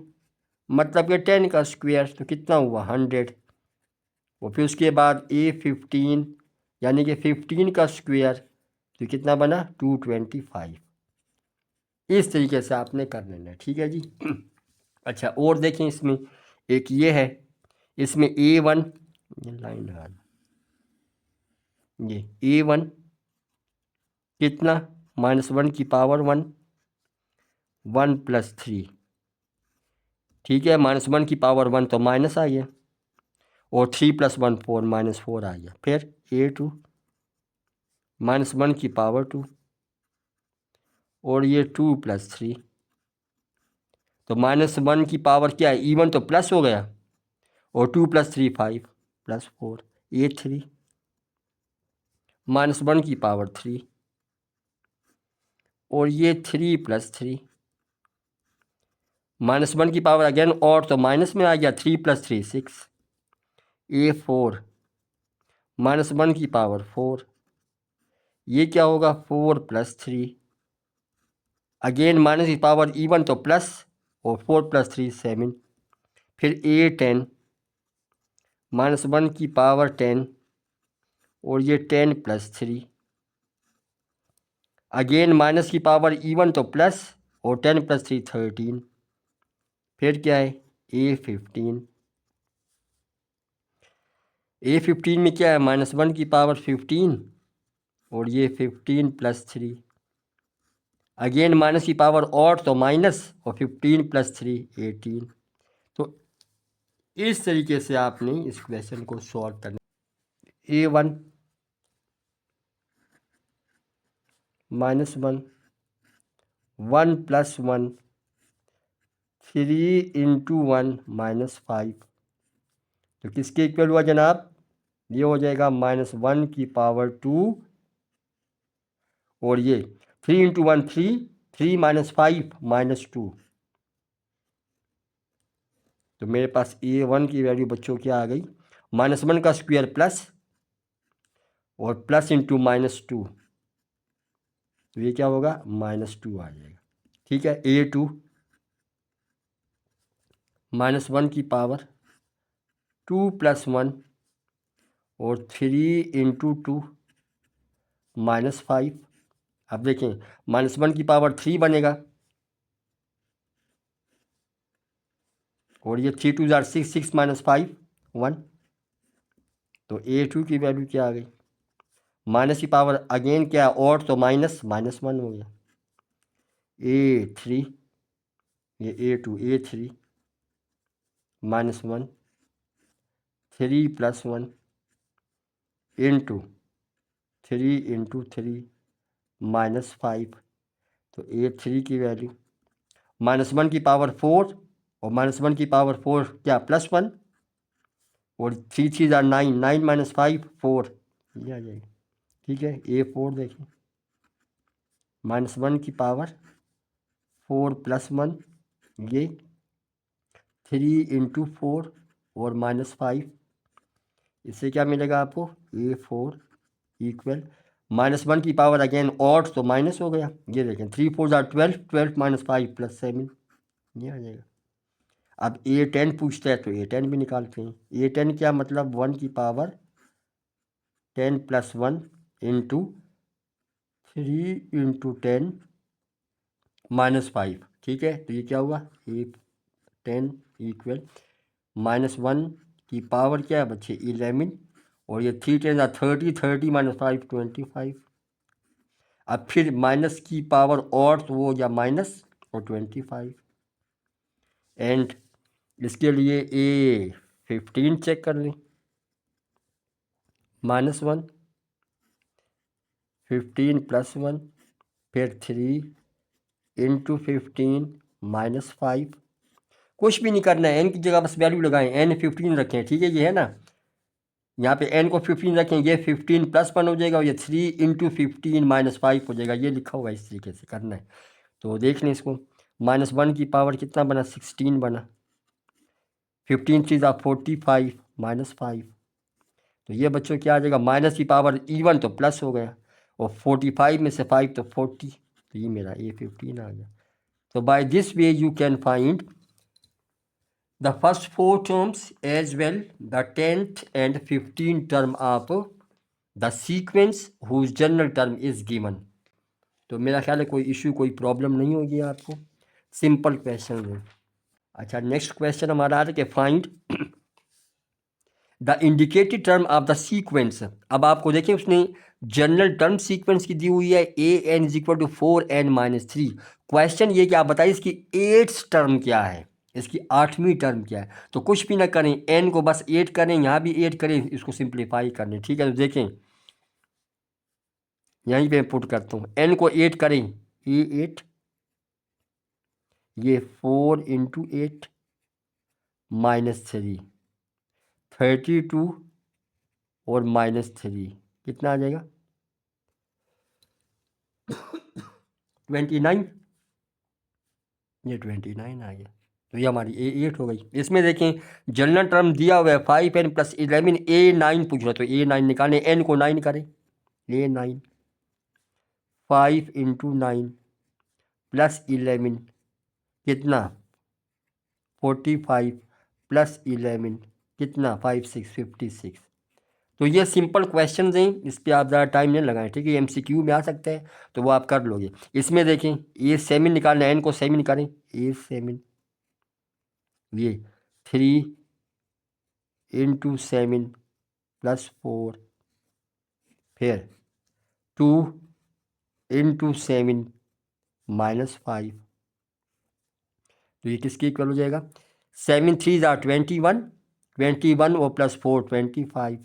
मतलब कि 10 का स्क्वायर, तो कितना हुआ 100। और फिर उसके बाद A15 यानी कि 15 का स्क्वायर, तो कितना बना 225। इस तरीके से आपने कर लेना है। ठीक है जी। अच्छा, और देखें इसमें एक ये है, इसमें A1 ये लाइन लगा दो, ये A1 कितना -1 की पावर 1 1 + 3। ठीक है, -1 की पावर 1 तो माइनस आ गया और 3 + 1 4 -4 आ गया। फिर A2 -1 की पावर 2 और ये 2 + 3, तो -1 की पावर क्या है इवन तो प्लस हो गया और 2 + 3 5 + 4 A3 -1 की पावर 3 और ये 3 + 3, -1 की पावर अगेन और तो माइनस में आ गया 3 + 3 6। A4 -1 की पावर 4, ये क्या होगा 4 + 3, अगेन माइनस की पावर इवन तो प्लस और 4+3 7, फिर A10 -1 की पावर 10 और ये 10+3, अगेन माइनस की पावर इवन तो प्लस और 10+3 13, फिर क्या है A15, A15 में क्या है -1 की पावर 15 और ये 15+3, अगेन माइनस की पावर और तो माइनस और 15+3 18। तो इस तरीके से आपने इस क्वेश्चन को सॉल्व करना। A1 -1 1 + 1 3 × 1 -5, तो किसके इक्वल हुआ जनाब? ये हो जाएगा -1 की पावर 2 और ये 3 × 1 3, 3 - 5 -2। तो मेरे पास A1 की वैल्यू बच्चों क्या आ गई? -1 का स्क्वायर प्लस और प्लस इंटू -2, तो ये क्या होगा -2 आ जाएगा। ठीक है, A2 -1 की पावर 2 + 1 और 3 × 2 -5। अब देखें -1 की पावर 3 बनेगा और ये 3 2 = 6, 6 - 5 1, तो A2 की वैल्यू क्या आ गई? माइनस की पावर अगेन क्या और तो -1 हो गया। A3 ये A2 A3 -1 3 + 1 इंटू 3 × 3 -5, तो A3 की वैल्यू -1 की पावर 4 और -1 की पावर 4 क्या +1 और 3 3 = 9, 9 - 5 4, ये आ जाएगी। ठीक है, A4 देखें -1 की पावर 4 + 1 ये 3 × 4 और -5, इससे क्या मिलेगा आपको? A4 इक्वल -1 की पावर अगेन और तो माइनस हो गया। ये देखें 3 4 = 12, 12 - 5 + 7, ये आ जाएगा। अब A10 पूछता है तो A10 भी निकालते हैं। A10 क्या मतलब 1 की पावर 10 + 1 इंटू 3 × 10 -5। ठीक है, तो ये क्या हुआ A10 इक्वल -1 की पावर क्या है बच्चे 11 और ये 3 10 = 30, 30 - 5 25। अब फिर माइनस की पावर और तो वो या माइनस और 25 एंड इसके लिए A15 चेक कर लें। -1 15 + 1 फिर 3 × 15 -5, कुछ भी नहीं करना है, n की जगह बस वैल्यू लगाएं, n 15 रखें। ठीक है, ये है ना, यहाँ पे n को 15 रखें, ये 15 + 1 हो जाएगा और ये 3 × 15 -5 हो जाएगा। ये लिखा होगा, इस तरीके से करना है। तो देख लें इसको, -1 की पावर कितना बना 16 बना, 15 3 = 45 -5, तो ये बच्चों क्या आ जाएगा माइनस की पावर इवन तो प्लस हो गया और 45 में से 5 तो 40, तो ये मेरा A15 आ गया। तो by this way you can find the first 4 terms as well the 10th and 15th term of the sequence whose general term is given। तो मेरा ख्याल है कोई इशू कोई प्रॉब्लम नहीं होगी आपको, सिंपल क्वेश्चन है। अच्छा, नेक्स्ट क्वेश्चन हमारा आ रहा है कि find the indicated term of the sequence. अब आपको देखिए उसने जनरल टर्म सीक्वेंस की दी हुई है AN = 4n-3। क्वेश्चन ये कि आप बताइए इसकी 8th टर्म क्या है, इसकी 8वीं टर्म क्या है। तो कुछ भी ना करें, n को बस 8 करें, यहाँ भी 8 करें, इसको सिंप्लीफाई करने। ठीक है, तो देखें यहीं पे पुट करता हूँ, n को 8 करें, ये 8, ये 4 × 8 -3 32 और -3 कितना आ जाएगा 29, ये 29 आ गया। तो ये हमारी A8 हो गई। इसमें देखें जनरल टर्म दिया हुआ है 5n + 11 A9 पूछ रहा, तो A9 निकालें, n को 9 करें, A9 5 × 9 + 11 कितना 45 प्लस 11 कितना 5 6 56। तो ये सिंपल क्वेश्चन हैं, इस पर आप ज़्यादा टाइम नहीं लगाएं, ठीक है। एमसीक्यू में आ सकते हैं तो वो आप कर लोगे। इसमें देखें ये 7 निकालना है, एन को 7 निकालें, ए 7 ये 3 इंटू 7 प्लस 4 फिर 2 इंटू 7 माइनस 5। तो ये किसके इक्वल हो जाएगा? 7 3 ज़ा 21, 21 और प्लस 4 25।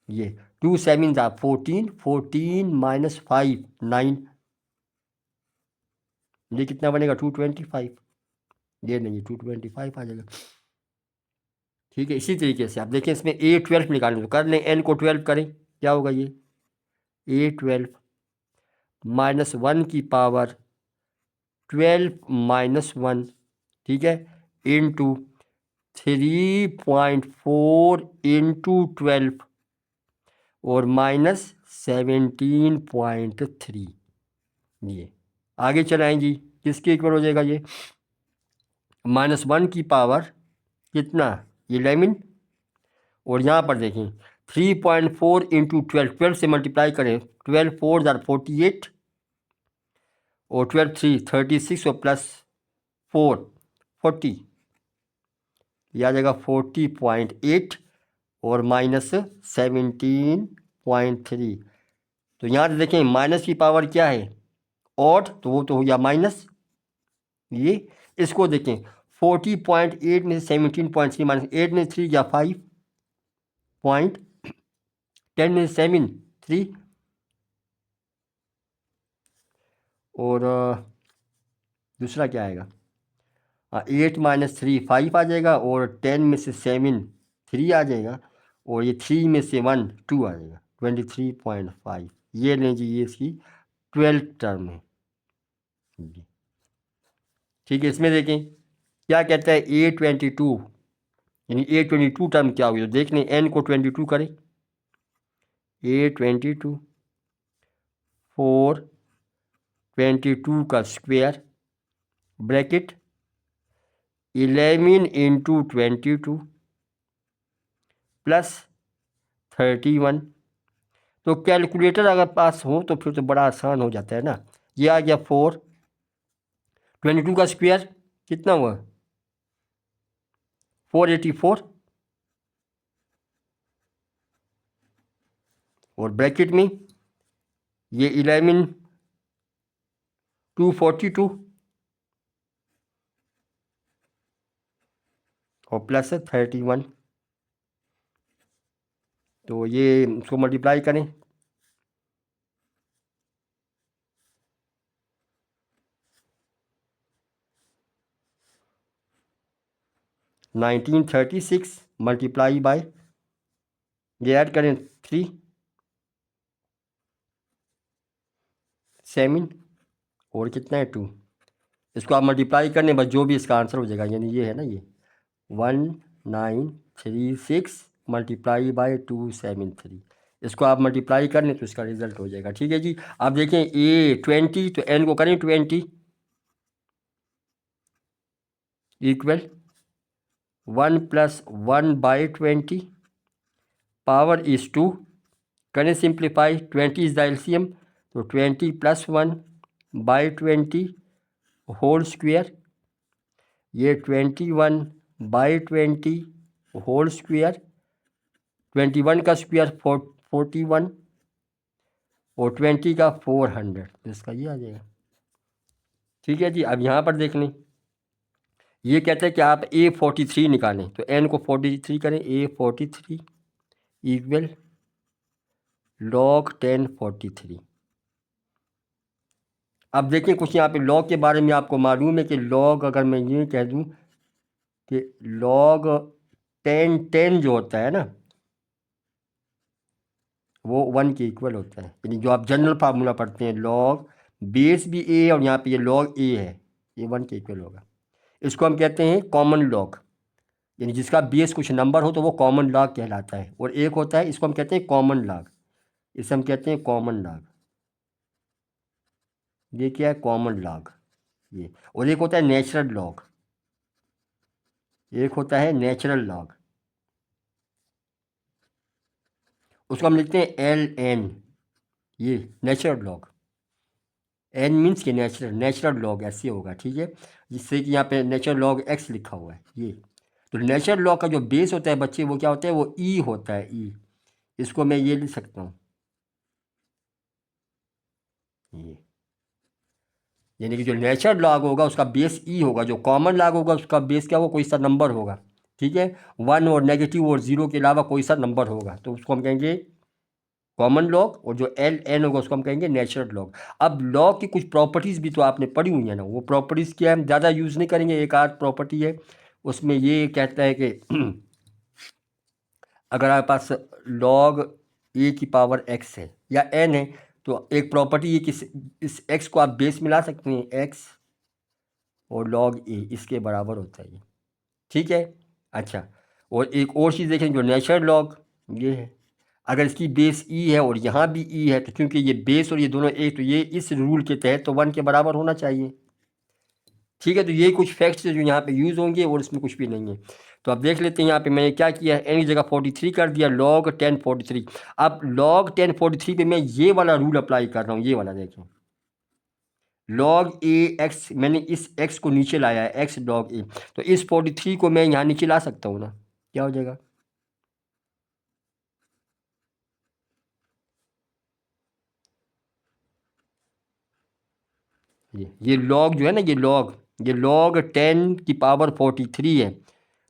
ये 2 7 ज़ा 14, 14 माइनस 5 9। ये कितना बनेगा? 225। ये नहीं 225 आ जाएगा, ठीक है। इसी तरीके से आप देखें इसमें ए 12 निकालने तो कर लें, एन को 12 करें, क्या होगा? ये ए 12 माइनस 1 की पावर 12 माइनस 1, ठीक है, इंटू 3.4 इंटू 12 और माइनस 17.3। ये आगे चलाएं जी, किसके इक्वल हो जाएगा? ये माइनस 1 की पावर कितना 11 और यहाँ पर देखें 3.4 इंटू 12, 12 से मल्टीप्लाई करें, 12 4 ज़ार 48 और 12 3 36 और प्लस 4 40, यह आ जाएगा 40.8 और माइनस 17.3। तो यहाँ से देखें माइनस की पावर क्या है? ऑड, तो वो तो हो गया माइनस। ये इसको देखें 40.8 में से 17.3 माइनस 8 में 3 या 5 पॉइंट 10 में 7 3 और दूसरा क्या आएगा? 8 माइनस 3 5 आ जाएगा और 10 में से 7 3 आ जाएगा और ये 3 में से 1 2 आ जाएगा 23.5। ये लें जी, ये इसकी 12 टर्म है जी, ठीक है। इसमें देखें क्या कहता है A22, यानी A22 टर्म क्या हुई? तो देख लें, एन को 22 करें, A22 4 22 का स्क्वायर ब्रैकेट 11 इंटू 22 प्लस 31। तो कैलकुलेटर अगर पास हो तो फिर तो बड़ा आसान हो जाता है ना। ये आ गया 4 22 का स्क्वायर कितना हुआ? 484 और ब्रैकेट में ये 11 242 और प्लस 31। तो ये इसको मल्टीप्लाई करें, 1936 मल्टीप्लाई बाय, ये ऐड करें 3 7 और कितना है 2। इसको आप मल्टीप्लाई करने बस जो भी इसका आंसर हो जाएगा, यानी ये है ना, ये 1936 मल्टीप्लाई बाय 273। इसको आप मल्टीप्लाई कर लें तो इसका रिजल्ट हो जाएगा, ठीक है जी। आप देखें A20 तो एन को करें 20 equal 1 plus 1 by 20 power is 2, करें सिंप्लीफाई, 20 इज द एलसीएम तो 20 प्लस 1 बाई 20 होल स्क्वायर, ये 21 बाई 20 होल स्क्वायर, 21 का स्क्वायर 41 और 20 का 400, तो इसका ये आ जाएगा, ठीक है जी। अब यहाँ पर देख लें, ये कहते हैं कि आप A43 निकालें, तो n को 43 करें, A43 इक्वल log 1043। अब देखिए कुछ यहाँ पे लॉग के बारे में आपको मालूम है कि लॉग, अगर मैं ये कह दूँ कि लॉग 10 जो होता है ना, वो 1 के इक्वल होता है। यानी जो आप जनरल फार्मूला पढ़ते हैं, लॉग बेस भी a और यहाँ पे ये लॉग a है, ये 1 के इक्वल होगा। इसको हम कहते हैं कॉमन लॉग, यानी जिसका बेस कुछ नंबर हो तो वो कॉमन लॉग कहलाता है। और एक होता है, इसको हम कहते हैं कॉमन लॉग, इसे हम कहते हैं कॉमन लॉग। ये क्या है? Common log. ये, और एक होता है नेचुरल लॉग, एक होता है नेचुरल लॉग, उसको हम लिखते हैं LN, ये नेचुरल लॉग, एन मीन्स के नेचुरल लॉग ऐसे होगा, ठीक है, जिससे कि यहाँ पे नेचुरल लॉग x लिखा हुआ है ये। तो नेचुरल लॉग का जो बेस होता है बच्चे वो क्या होता है, वो e होता है, e, इसको मैं ये लिख सकता हूँ ये, यानी कि जो नेचुरल लॉग होगा उसका बेस e होगा, जो कॉमन लॉग होगा उसका बेस क्या होगा, कोई सा नंबर होगा, ठीक है, 1 और नेगेटिव और 0 के अलावा कोई सा नंबर होगा, तो उसको हम कहेंगे कॉमन लॉग, और जो LN होगा उसको हम कहेंगे नेचुरल लॉग। अब लॉग की कुछ प्रॉपर्टीज़ भी तो आपने पढ़ी हुई है ना, वो प्रॉपर्टीज़ क्या है, हम ज़्यादा यूज़ नहीं करेंगे, एक आध प्रॉपर्टी है उसमें ये कहता है कि अगर आपके पास लॉग ए की पावर x है या n है, तो एक प्रॉपर्टी ये किस इस x को आप बेस में ला सकते हैं, x और लॉग ए इसके बराबर होता है ये, ठीक है। अच्छा, और एक और चीज़ देखें, जो नेचुरल लॉग ये है, अगर इसकी बेस ई है और यहाँ भी ई है, तो क्योंकि ये बेस और ये दोनों एक, तो ये इस रूल के तहत तो 1 के बराबर होना चाहिए, ठीक है। तो ये कुछ फैक्ट्स जो यहाँ पे यूज़ होंगे और इसमें कुछ भी नहीं है। तो अब देख लेते हैं यहाँ पे मैंने क्या किया है, एन की जगह 43 कर दिया, log 1043। अब log 1043 पे मैं ये वाला रूल अप्लाई कर रहा हूँ, ये वाला देखें, log a x, मैंने इस x को नीचे लाया है, x log a, तो इस 43 को मैं यहाँ नीचे ला सकता हूँ ना, क्या हो जाएगा, ये log जो है ना, ये log 10 की पावर 43 है,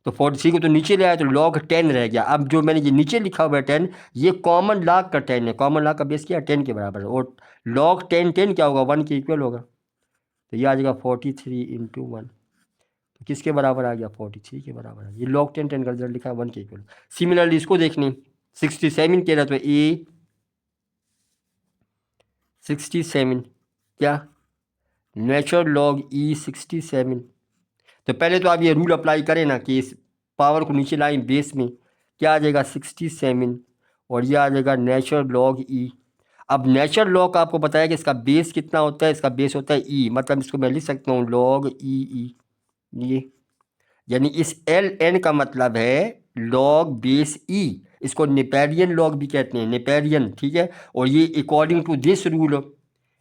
तो 43 को तो नीचे ले आया तो log 10 रह गया। अब जो मैंने ये नीचे लिखा हुआ है 10, ये कॉमन लॉग का 10 है, कॉमन लॉग का बेस क्या है, 10 के बराबर है, और log 10 क्या होगा, 1 के इक्वल होगा, तो ये आ जाएगा 43 इंटू 1, तो किसके बराबर आ गया, 43 के बराबर है, ये log 10 का रिजल्ट लिखा है 1 के इक्वल। सिमिलरली इसको देखनी, 67 कह रहा, तो ए 67 क्या, नेचुरल लॉग ई 67। तो पहले तो आप ये रूल अप्लाई करें ना कि इस पावर को नीचे लाएं बेस में, क्या आ जाएगा 67, और ये आ जाएगा नेचुरल लॉग ई। अब नेचुरल लॉग का आपको बताया कि इसका बेस कितना होता है, इसका बेस होता है ई, मतलब इसको मैं लिख सकता हूँ लॉग ई, ये, यानी इस LN का मतलब है लॉग बेस ई, इसको नेपेरियन लॉग भी कहते हैं, नेपेरियन, ठीक है। और ये अकॉर्डिंग टू दिस रूल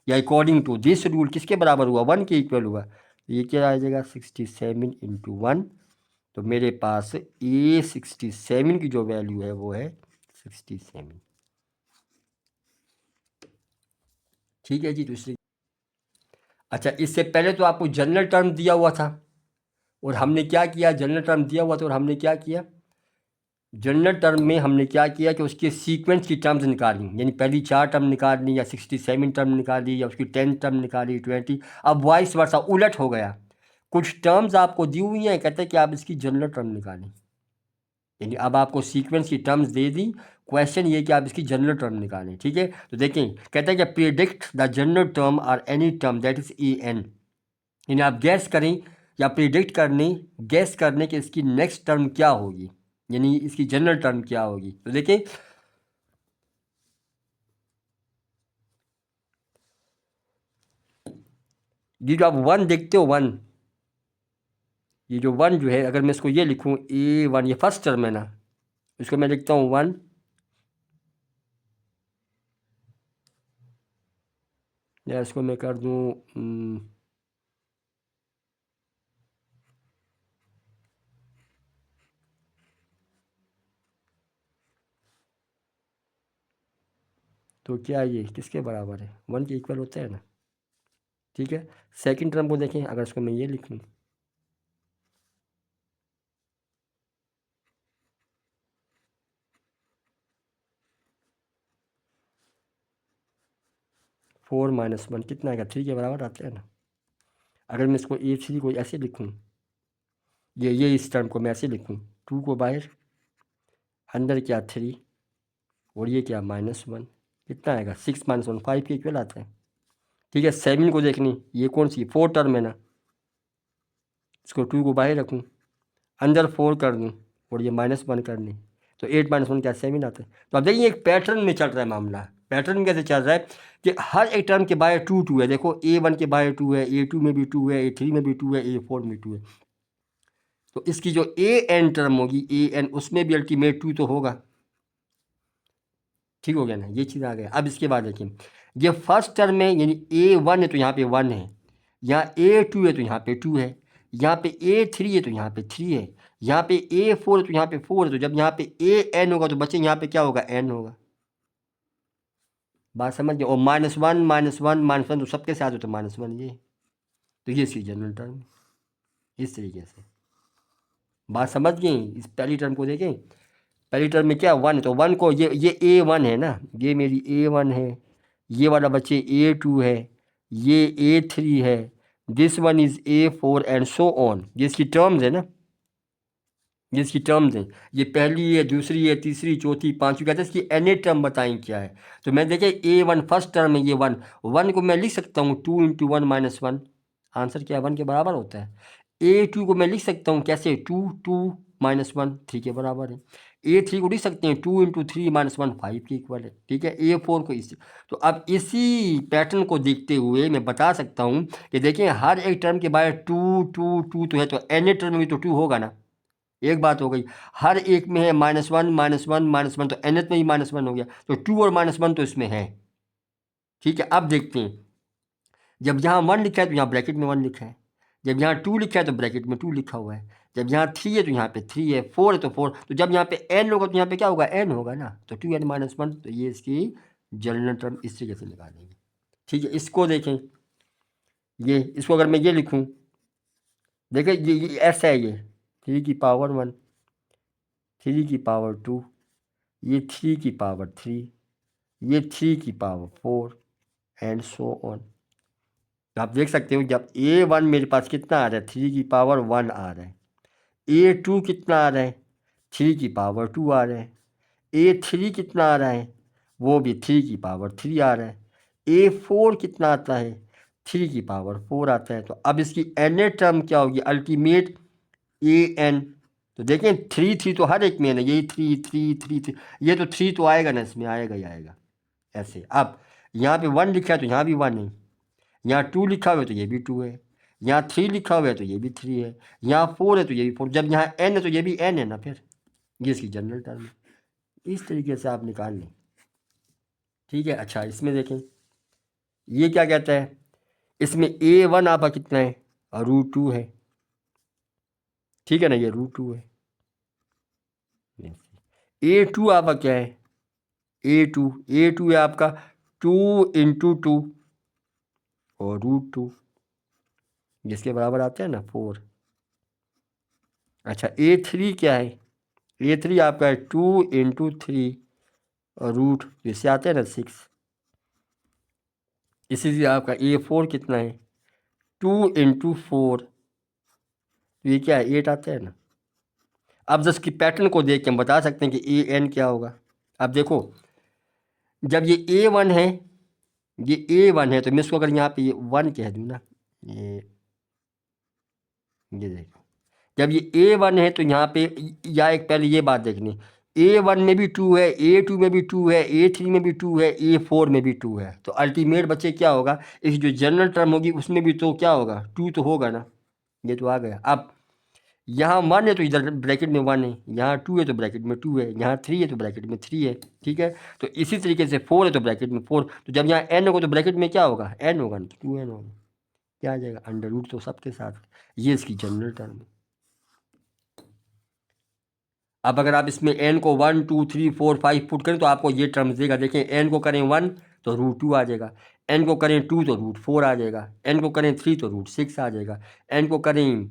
या अकॉर्डिंग टू दिस रूल किसके बराबर हुआ, 1 के इक्वल हुआ, तो ये क्या आ जाएगा 67 इंटू 1, तो मेरे पास ए 67 की जो वैल्यू है वो है 67, ठीक है जी। दूसरी, अच्छा, इससे पहले तो आपको जनरल टर्म दिया हुआ था, और हमने क्या किया, जनरल टर्म दिया हुआ था और हमने क्या किया, जनरल टर्म में हमने क्या किया कि उसके सीक्वेंस की टर्म्स निकाली, यानी पहली 4 टर्म निकालनी, या 67 टर्म निकाली, या उसकी 10 टर्म निकाली, 20, अब वाइस वर्सा उलट हो गया, कुछ टर्म्स आपको दी हुई हैं, कहते हैं कि आप इसकी जनरल टर्म निकालें, यानी अब आपको सीक्वेंस की टर्म्स दे दी, क्वेश्चन ये कि आप इसकी जनरल टर्म निकालें, ठीक है। तो देखें, कहते हैं कि predict the general term or any term that is EN, यानी आप गैस करें या प्रिडिक्ट करने, गैस करने कि इसकी नेक्स्ट टर्म क्या होगी, यानी इसकी जनरल टर्म क्या होगी। तो देखें, ये जो आप 1 देखते हो, 1, ये जो 1 जो है, अगर मैं इसको ये लिखूँ A1, ये फर्स्ट टर्म है ना, इसको मैं लिखता हूँ 1, या इसको मैं कर दूँ तो क्या ये किसके बराबर है, 1 के इक्वल होता है ना, ठीक है। सेकंड टर्म को देखें, अगर इसको मैं ये लिखूँ, फोर माइनस 1 कितना आएगा, 3 के बराबर आता है ना। अगर मैं इसको A3 को ऐसे लिखूँ, ये इस टर्म को मैं ऐसे लिखूँ, 2 को बाहर, अंदर क्या 3, और ये क्या -1, कितना आएगा 6 - 1 5 के इक्वल आता है, ठीक है। 7 को देखनी, ये कौन सी 4 टर्म है ना, इसको 2 को बाहर रखूँ, अंदर 4 कर दूँ, और ये -1 करनी, तो 8 - 1 क्या 7 आता है। तो अब देखिए एक पैटर्न में चल रहा है मामला। पैटर्न कैसे चल रहा है कि हर एक टर्म के बाय 2 है। देखो A1 के बाय 2 है, A2 में भी 2 है, A3 में भी 2 है, A4 में 2 है। तो इसकी जो AN टर्म होगी AN उसमें भी अल्टीमेट 2 तो होगा। ठीक हो गया ना, ये चीज़ आ गया। अब इसके बाद देखिए ये फर्स्ट टर्म में यानी A1 है तो यहाँ पे 1 है, यहाँ A2 है तो यहाँ पे 2 है, यहाँ पे A3 है तो यहाँ पे 3 है, यहाँ पे A4 है तो यहाँ पे 4 है। तो जब यहाँ पे AN होगा तो बच्चे यहाँ पे क्या होगा N होगा। बात समझ गए। और -1 -1 -1 तो सबके साथ हो तो -1 ये। तो ये इसकी जनरल टर्म इस तरीके से। बात समझ गए। इस पहली टर्म को देखें, पहली टर्म में क्या 1 है तो 1 को ये A1 है ना, ये मेरी A1 है, ये वाला बच्चे A2 है, ये A3 है, this one is A4 and so on. ये इसकी टर्म्स है ना, ये इसकी टर्म्स हैं। ये पहली है, दूसरी है, तीसरी, चौथी, पांचवी। कहते हैं इसकी एन टर्म बताएं क्या है। तो मैं देखें A1 फर्स्ट टर्म है, ये 1 को मैं लिख सकता हूँ 2 × 1 - 1। आंसर क्या है 1 के बराबर होता है। A2 को मैं लिख सकता हूँ कैसे 2 2 - 1 3 के बराबर है। A3 को लिख सकते हैं 2 × 3 - 1 5 के इक्वल है। ठीक है, A4 को इस। तो अब इसी पैटर्न को देखते हुए मैं बता सकता हूँ कि देखिए हर एक टर्म के बाद 2 2 2 तो है, तो एन टर्म में भी तो 2 होगा ना। एक बात हो गई। हर एक में है -1 -1 -1 तो nth में ही -1 हो गया। तो 2 और -1 तो इसमें है। ठीक है, अब देखते हैं जब यहाँ 1 लिखा है तो यहाँ ब्रैकेट में 1 लिखा है, जब यहाँ 2 लिखा है तो ब्रैकेट में 2 लिखा हुआ है, जब यहाँ 3 है तो यहाँ पे 3 है, 4 है तो 4। तो जब यहाँ पे n होगा तो यहाँ पे क्या होगा n होगा ना। तो 2n - 1 तो ये इसकी जनरल टर्म इस तरीके से निकालेंगे। ठीक है, इसको देखें, ये इसको अगर मैं ये लिखूँ, देखें ये ऐसा है, ये 3 की पावर 1, 3 की पावर 2, ये 3 की पावर 3, ये 3 की पावर 4 एंड सो ऑन। तो आप देख सकते हो जब A1 मेरे पास कितना आ रहा है 3 की पावर 1 आ रहा है, A2 कितना आ रहा है 3 की पावर 2 आ रहा है, A3 कितना आ रहा है वो भी 3 की पावर 3 आ रहा है, A4 कितना आता है 3 की पावर 4 आता है। तो अब इसकी n टर्म क्या होगी अल्टीमेट AN। तो देखें 3 3 तो हर एक में है ना, यही 3 3 3 3, ये तो 3 तो आएगा ना, इसमें आएगा ही आएगा ऐसे। अब यहाँ पे 1 लिखा है तो यहाँ भी 1 है, यहाँ 2 लिखा हुआ है तो ये भी 2 है, यहाँ 3 लिखा हुआ है तो ये भी 3 है, यहाँ 4 है तो ये भी 4। जब यहाँ n है तो ये भी n है ना, फिर ये इसकी जनरल टर्म है। इस तरीके से आप निकाल लें। ठीक है, अच्छा इसमें देखें ये क्या कहता है, इसमें A1 आपका कितना है √2 है। ठीक है ना, ये √2 है। A2 आपका क्या है A2 है आपका 2 × 2 और √2 जिसके बराबर आता है ना 4। अच्छा A3 क्या है A3 आपका है 2 × 3 और रूट जिससे आता है ना 6। इसी से आपका A4 कितना है 2 × 4, तो ये क्या है 8 आता है ना। अब जस्ट की पैटर्न को देख के हम बता सकते हैं कि AN क्या होगा। अब देखो जब ये A1 है, ये A1 है तो मैं इसको अगर यहाँ पे ये 1 कह दूँ ना, ये देखो जब ये A1 है तो यहाँ पे या एक पहले ये बात देखनी, A1 में भी 2 है, A2 में भी 2 है, A3 में भी 2 है, A4 में भी 2 है। तो अल्टीमेट बच्चे क्या होगा, इस जो जनरल टर्म होगी उसमें भी तो क्या होगा 2 तो होगा ना। ये तो आ गया। अब यहाँ 1 है तो इधर ब्रैकेट में 1 है, यहाँ 2 है तो ब्रैकेट में 2 है, यहाँ 3 है तो ब्रैकेट में 3 है। ठीक है, तो इसी तरीके से 4 है तो ब्रैकेट में 4। तो जब यहाँ n होगा तो ब्रैकेट में क्या होगा n होगा ना, तो 2n होगा। क्या आ जाएगा √ तो सबके साथ। ये इसकी जनरल टर्म है। अब अगर आप इसमें n को 1 2 3 4 5 पुट करें तो आपको ये टर्म्स देगा। देखें n को करें 1 तो √2 आ जाएगा, n को करें 2 तो √4 आ जाएगा, n को करें 3 तो √6 आ जाएगा, n को करें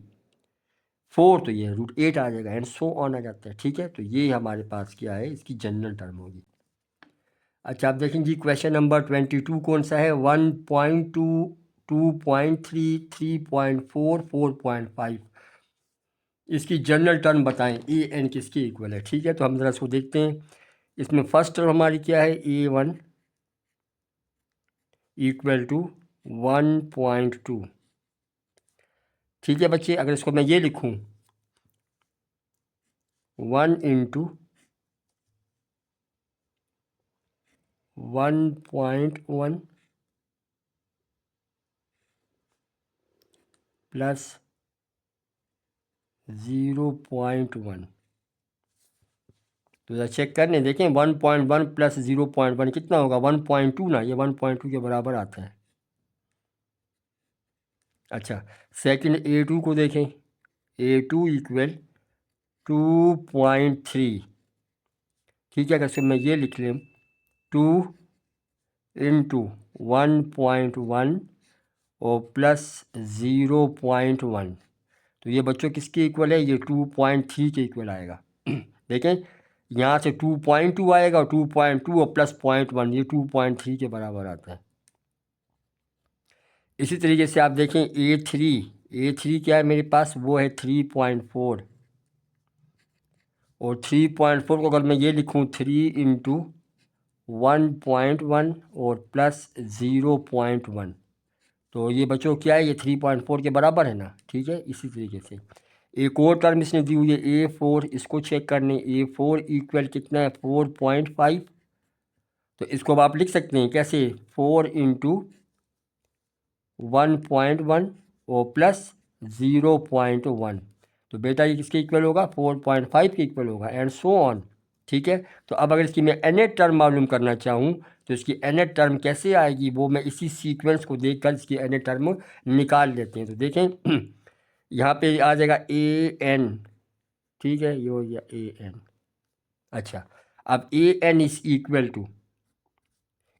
4 तो ये √8 आ जाएगा एंड सो ऑन आ जाता है। ठीक है, तो ये हमारे पास क्या है इसकी जनरल टर्म होगी। अच्छा आप देखें जी क्वेश्चन नंबर 22 कौन सा है 1.2 2.3 3.4 4.5। इसकी जनरल टर्म बताएं AN किसके इक्वल है। ठीक है, तो हम ज़रा इसको देखते हैं। इसमें फर्स्ट टर्म हमारी क्या है A1 = 1.2। ठीक है बच्चे, अगर इसको मैं ये लिखूं 1 × 1.1 प्लस 0.1। तो जरा चेक करने देखें, 1.1 प्लस 0.1 कितना होगा, 1.2 ना, ये 1.2 के बराबर आता है। अच्छा, सेकंड A2 को देखें, A2 इक्वल 2.3। ठीक है, अगर मैं ये लिख लें 2 इंटू 1.1 और प्लस 0.1, तो ये बच्चों किसके इक्वल है, ये 2.3 के इक्वल आएगा। देखें यहाँ से 2.2 आएगा और 2.2 और प्लस 0.1, ये 2.3 के बराबर आता है। इसी तरीके से आप देखें A3 क्या है मेरे पास, वो है 3.4, और 3.4 को अगर मैं ये लिखूँ 3 इंटू 1.1 और प्लस 0.1, तो ये बच्चों क्या है, ये 3.4 के बराबर है ना। ठीक है, इसी तरीके से एक और टर्म इसने दी हुई है A4, इसको चेक करने, A4 इक्वल कितना है 4.5। तो इसको अब आप लिख सकते हैं कैसे, 4 इंटू 1.1 और प्लस 0.1, तो बेटा ये किसके इक्वल होगा, 4.5 के इक्वल होगा, एंड सो ऑन। ठीक है, तो अब अगर इसकी मैं nth टर्म मालूम करना चाहूँ तो इसकी nth टर्म कैसे आएगी, वो मैं इसी सीक्वेंस को देखकर इसकी nth टर्म निकाल लेते हैं। तो देखें यहाँ पे आ जाएगा AN। ठीक है, ये हो गया AN। अच्छा, अब AN इज इक्वल टू,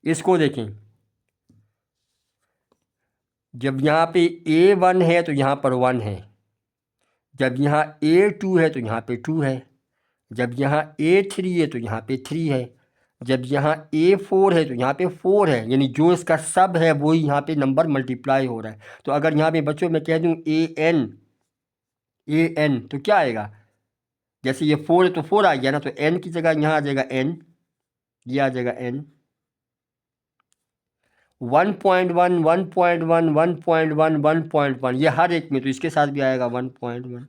इसको देखें, जब यहाँ पे A1 है तो यहाँ पर 1 है, जब यहाँ A2 है तो यहाँ पे 2 है, जब यहाँ A3 है तो यहाँ पे 3 है, जब यहाँ A4 है तो यहाँ पे 4 है, यानी जो इसका सब है वही यहाँ पे नंबर मल्टीप्लाई हो रहा है। तो अगर यहाँ पे बच्चों मैं कह दूँ AN तो क्या आएगा, जैसे ये 4 है तो 4 आ गया ना, तो N की जगह यहाँ आ जाएगा N, ये आ जाएगा N। 1.1 1.1 1.1 1.1 ये हर एक में, तो इसके साथ भी आएगा 1.1।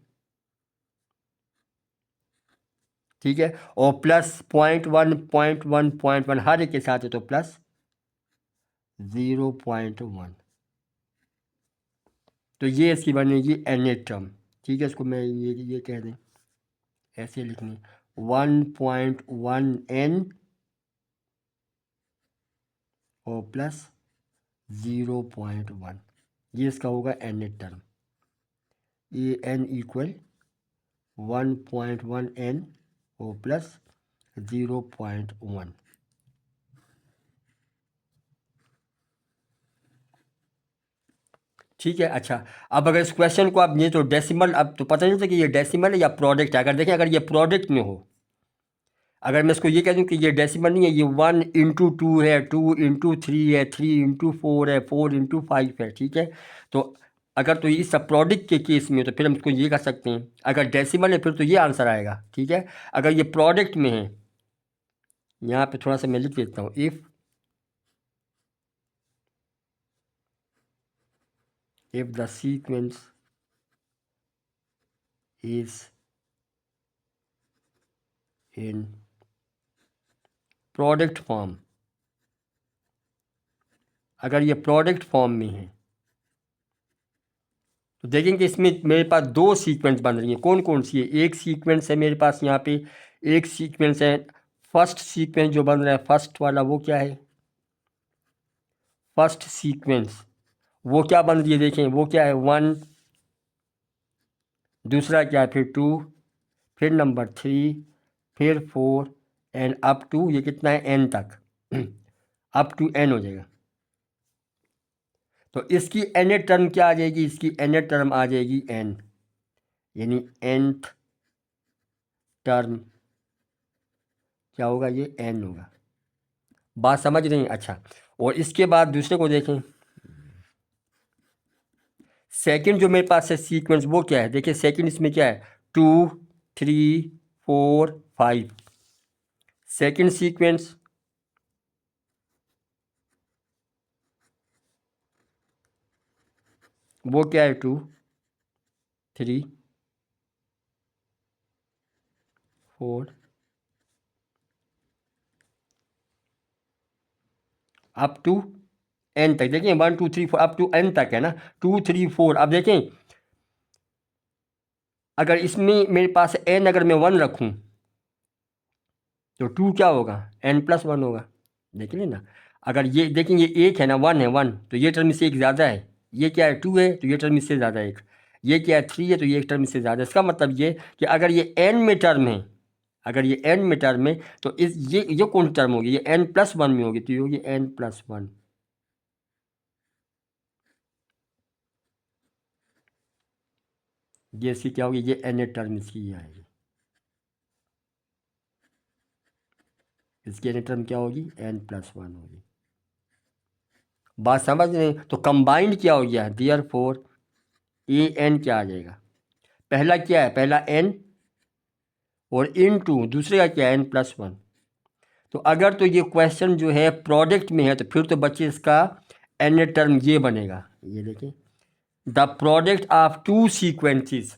ठीक है, और प्लस 0.1 0.1 0.1 हर एक के साथ है, तो प्लस 0.1। तो ये इसकी बनेगी nth टर्म। ठीक है, इसको मैं ये कह दें, ऐसे लिखनी 1.1 n और प्लस 0.1, ये इसका होगा nth टर्म। ये n इक्वल 1.1 n और प्लस 0.1। ठीक है। अच्छा, अब अगर इस क्वेश्चन को आप ये तो डेसिमल, अब तो पता नहीं था कि ये डेसिमल है या प्रोडक्ट है। अगर देखें, अगर ये प्रोडक्ट में हो, अगर मैं इसको ये कह दूं कि ये डेसिमल नहीं है, ये 1 इंटू 2 है, 2 इंटू 3 है, 3 इंटू 4 है, 4 इंटू 5 है। ठीक है, तो अगर तो ये सब प्रोडक्ट के केस में हो तो फिर हम इसको ये कर सकते हैं, अगर डेसिमल है फिर तो ये आंसर आएगा। ठीक है, अगर ये प्रोडक्ट में है, यहाँ पे थोड़ा सा मैं लिख देता हूँ, if the sequence is in product form, अगर ये प्रोडक्ट फॉर्म में है तो देखेंगे इसमें मेरे पास दो सीक्वेंस बन रही हैं। कौन कौन सी है, एक सीक्वेंस है मेरे पास यहाँ पे, एक सीक्वेंस है फर्स्ट सीक्वेंस जो बन रहा है फर्स्ट वाला, वो क्या है, फर्स्ट सीक्वेंस वो क्या बन रही है, देखें वो क्या है 1, दूसरा क्या है फिर 2, फिर नंबर 3, फिर 4 एंड अप टू ये कितना है n तक, अप टू n हो जाएगा। तो इसकी nth टर्म क्या आ जाएगी, इसकी nth टर्म आ जाएगी n, यानी nth टर्म क्या होगा, ये n होगा। बात समझ रही हैं। अच्छा, और इसके बाद दूसरे को देखें, सेकंड जो मेरे पास है सीक्वेंस वो क्या है, देखिए सेकंड इसमें क्या है 2 3 4 5, सेकंड सीक्वेंस वो क्या है 2 3 4 अप टू एन तक, देखें 1 2 3 4 अप टू एन तक है ना, 2 3 4। अब देखें अगर इसमें मेरे पास एन अगर मैं 1 रखूं तो 2 क्या होगा, n+1 होगा, देख लें ना। अगर ये देखेंगे एक है ना, 1 है, 1 तो ये टर्म इससे एक ज़्यादा है, ये क्या है 2 है तो ये टर्म इससे ज़्यादा है एक, ये क्या है 3 है तो ये एक टर्म इससे ज़्यादा है। इसका मतलब ये कि अगर ये n में टर्म है, अगर ये n में टर्म है तो इस ये कौन सी टर्म होगी, ये n+1 में होगी, तो ये होगी n+1। ये इसकी क्या होगी, ये n टर्म इसकी ये आएगी, इसकी n टर्म क्या होगी, n+1 होगी। बात समझ रहे हैं? तो कंबाइंड क्या हो गया, देयरफॉर ए एन क्या आ जाएगा, पहला क्या है, पहला n और इनटू दूसरे का क्या है n+1। तो अगर तो ये क्वेश्चन जो है प्रोडक्ट में है तो फिर तो बच्चे इसका n टर्म ये बनेगा, ये देखिए the product of two sequences.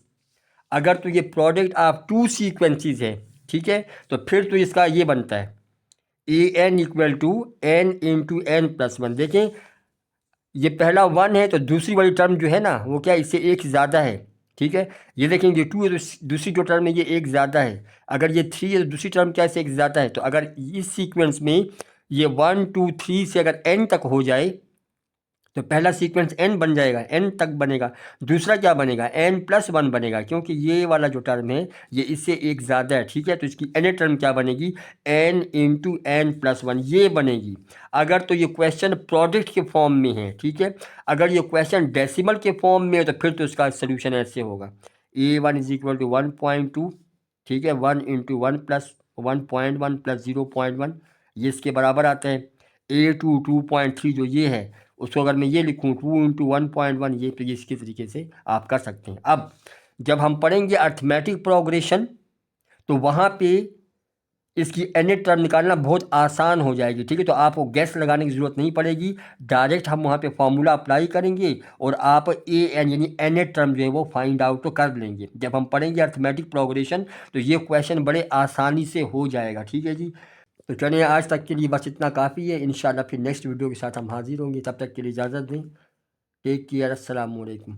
अगर तो ये प्रोडक्ट ऑफ टू सीक्वेंसेस है, ठीक है, तो फिर तो इसका ये बनता है a n equal to n into n+1। देखें ये पहला 1 है तो दूसरी वाली टर्म जो है ना वो क्या इससे एक ज़्यादा है, ठीक है। ये देखेंगे 2 है तो दूसरी जो टर्म है ये एक ज़्यादा है, अगर ये 3 है तो दूसरी टर्म क्या इससे एक ज़्यादा है। तो अगर इस सीक्वेंस में ये 1 2 3 से अगर n तक हो जाए तो पहला सीक्वेंस n बन जाएगा, n तक बनेगा, दूसरा क्या बनेगा n+1 बनेगा, क्योंकि ये वाला जो टर्म है ये इससे एक ज़्यादा है, ठीक है। तो इसकी n टर्म क्या बनेगी, n इंटू n+1 ये बनेगी। अगर तो ये क्वेश्चन प्रोडक्ट के फॉर्म में है, ठीक है, अगर ये क्वेश्चन डेसिमल के फॉर्म में है तो फिर तो इसका सोल्यूशन ऐसे होगा a1 इज इक्वल टू 1.2, ठीक है, 1 इंटू 1 प्लस 1.1 प्लस 0.1 ये इसके बराबर आता है। a2 2.3 जो ये है उसको अगर मैं ये लिखूँ 2 इंटू 1.1 ये, तो ये इसके तरीके से आप कर सकते हैं। अब जब हम पढ़ेंगे अर्थमेटिक प्रोग्रेशन तो वहाँ पे इसकी n टर्म निकालना बहुत आसान हो जाएगी, ठीक है। तो आपको गैस लगाने की ज़रूरत नहीं पड़ेगी, डायरेक्ट हम वहाँ पे फॉर्मूला अप्लाई करेंगे और आप ए एन यानी n टर्म जो है वो फाइंड आउट तो कर लेंगे। जब हम पढ़ेंगे अर्थमेटिक प्रोग्रेशन तो ये क्वेश्चन बड़े आसानी से हो जाएगा, ठीक है जी। तो चलिए आज तक के लिए बस इतना काफ़ी है, इंशाल्लाह फिर नेक्स्ट वीडियो के साथ हम हाजिर होंगे, तब तक के लिए इजाज़त दें, टेक केयर, अस्सलाम वालेकुम।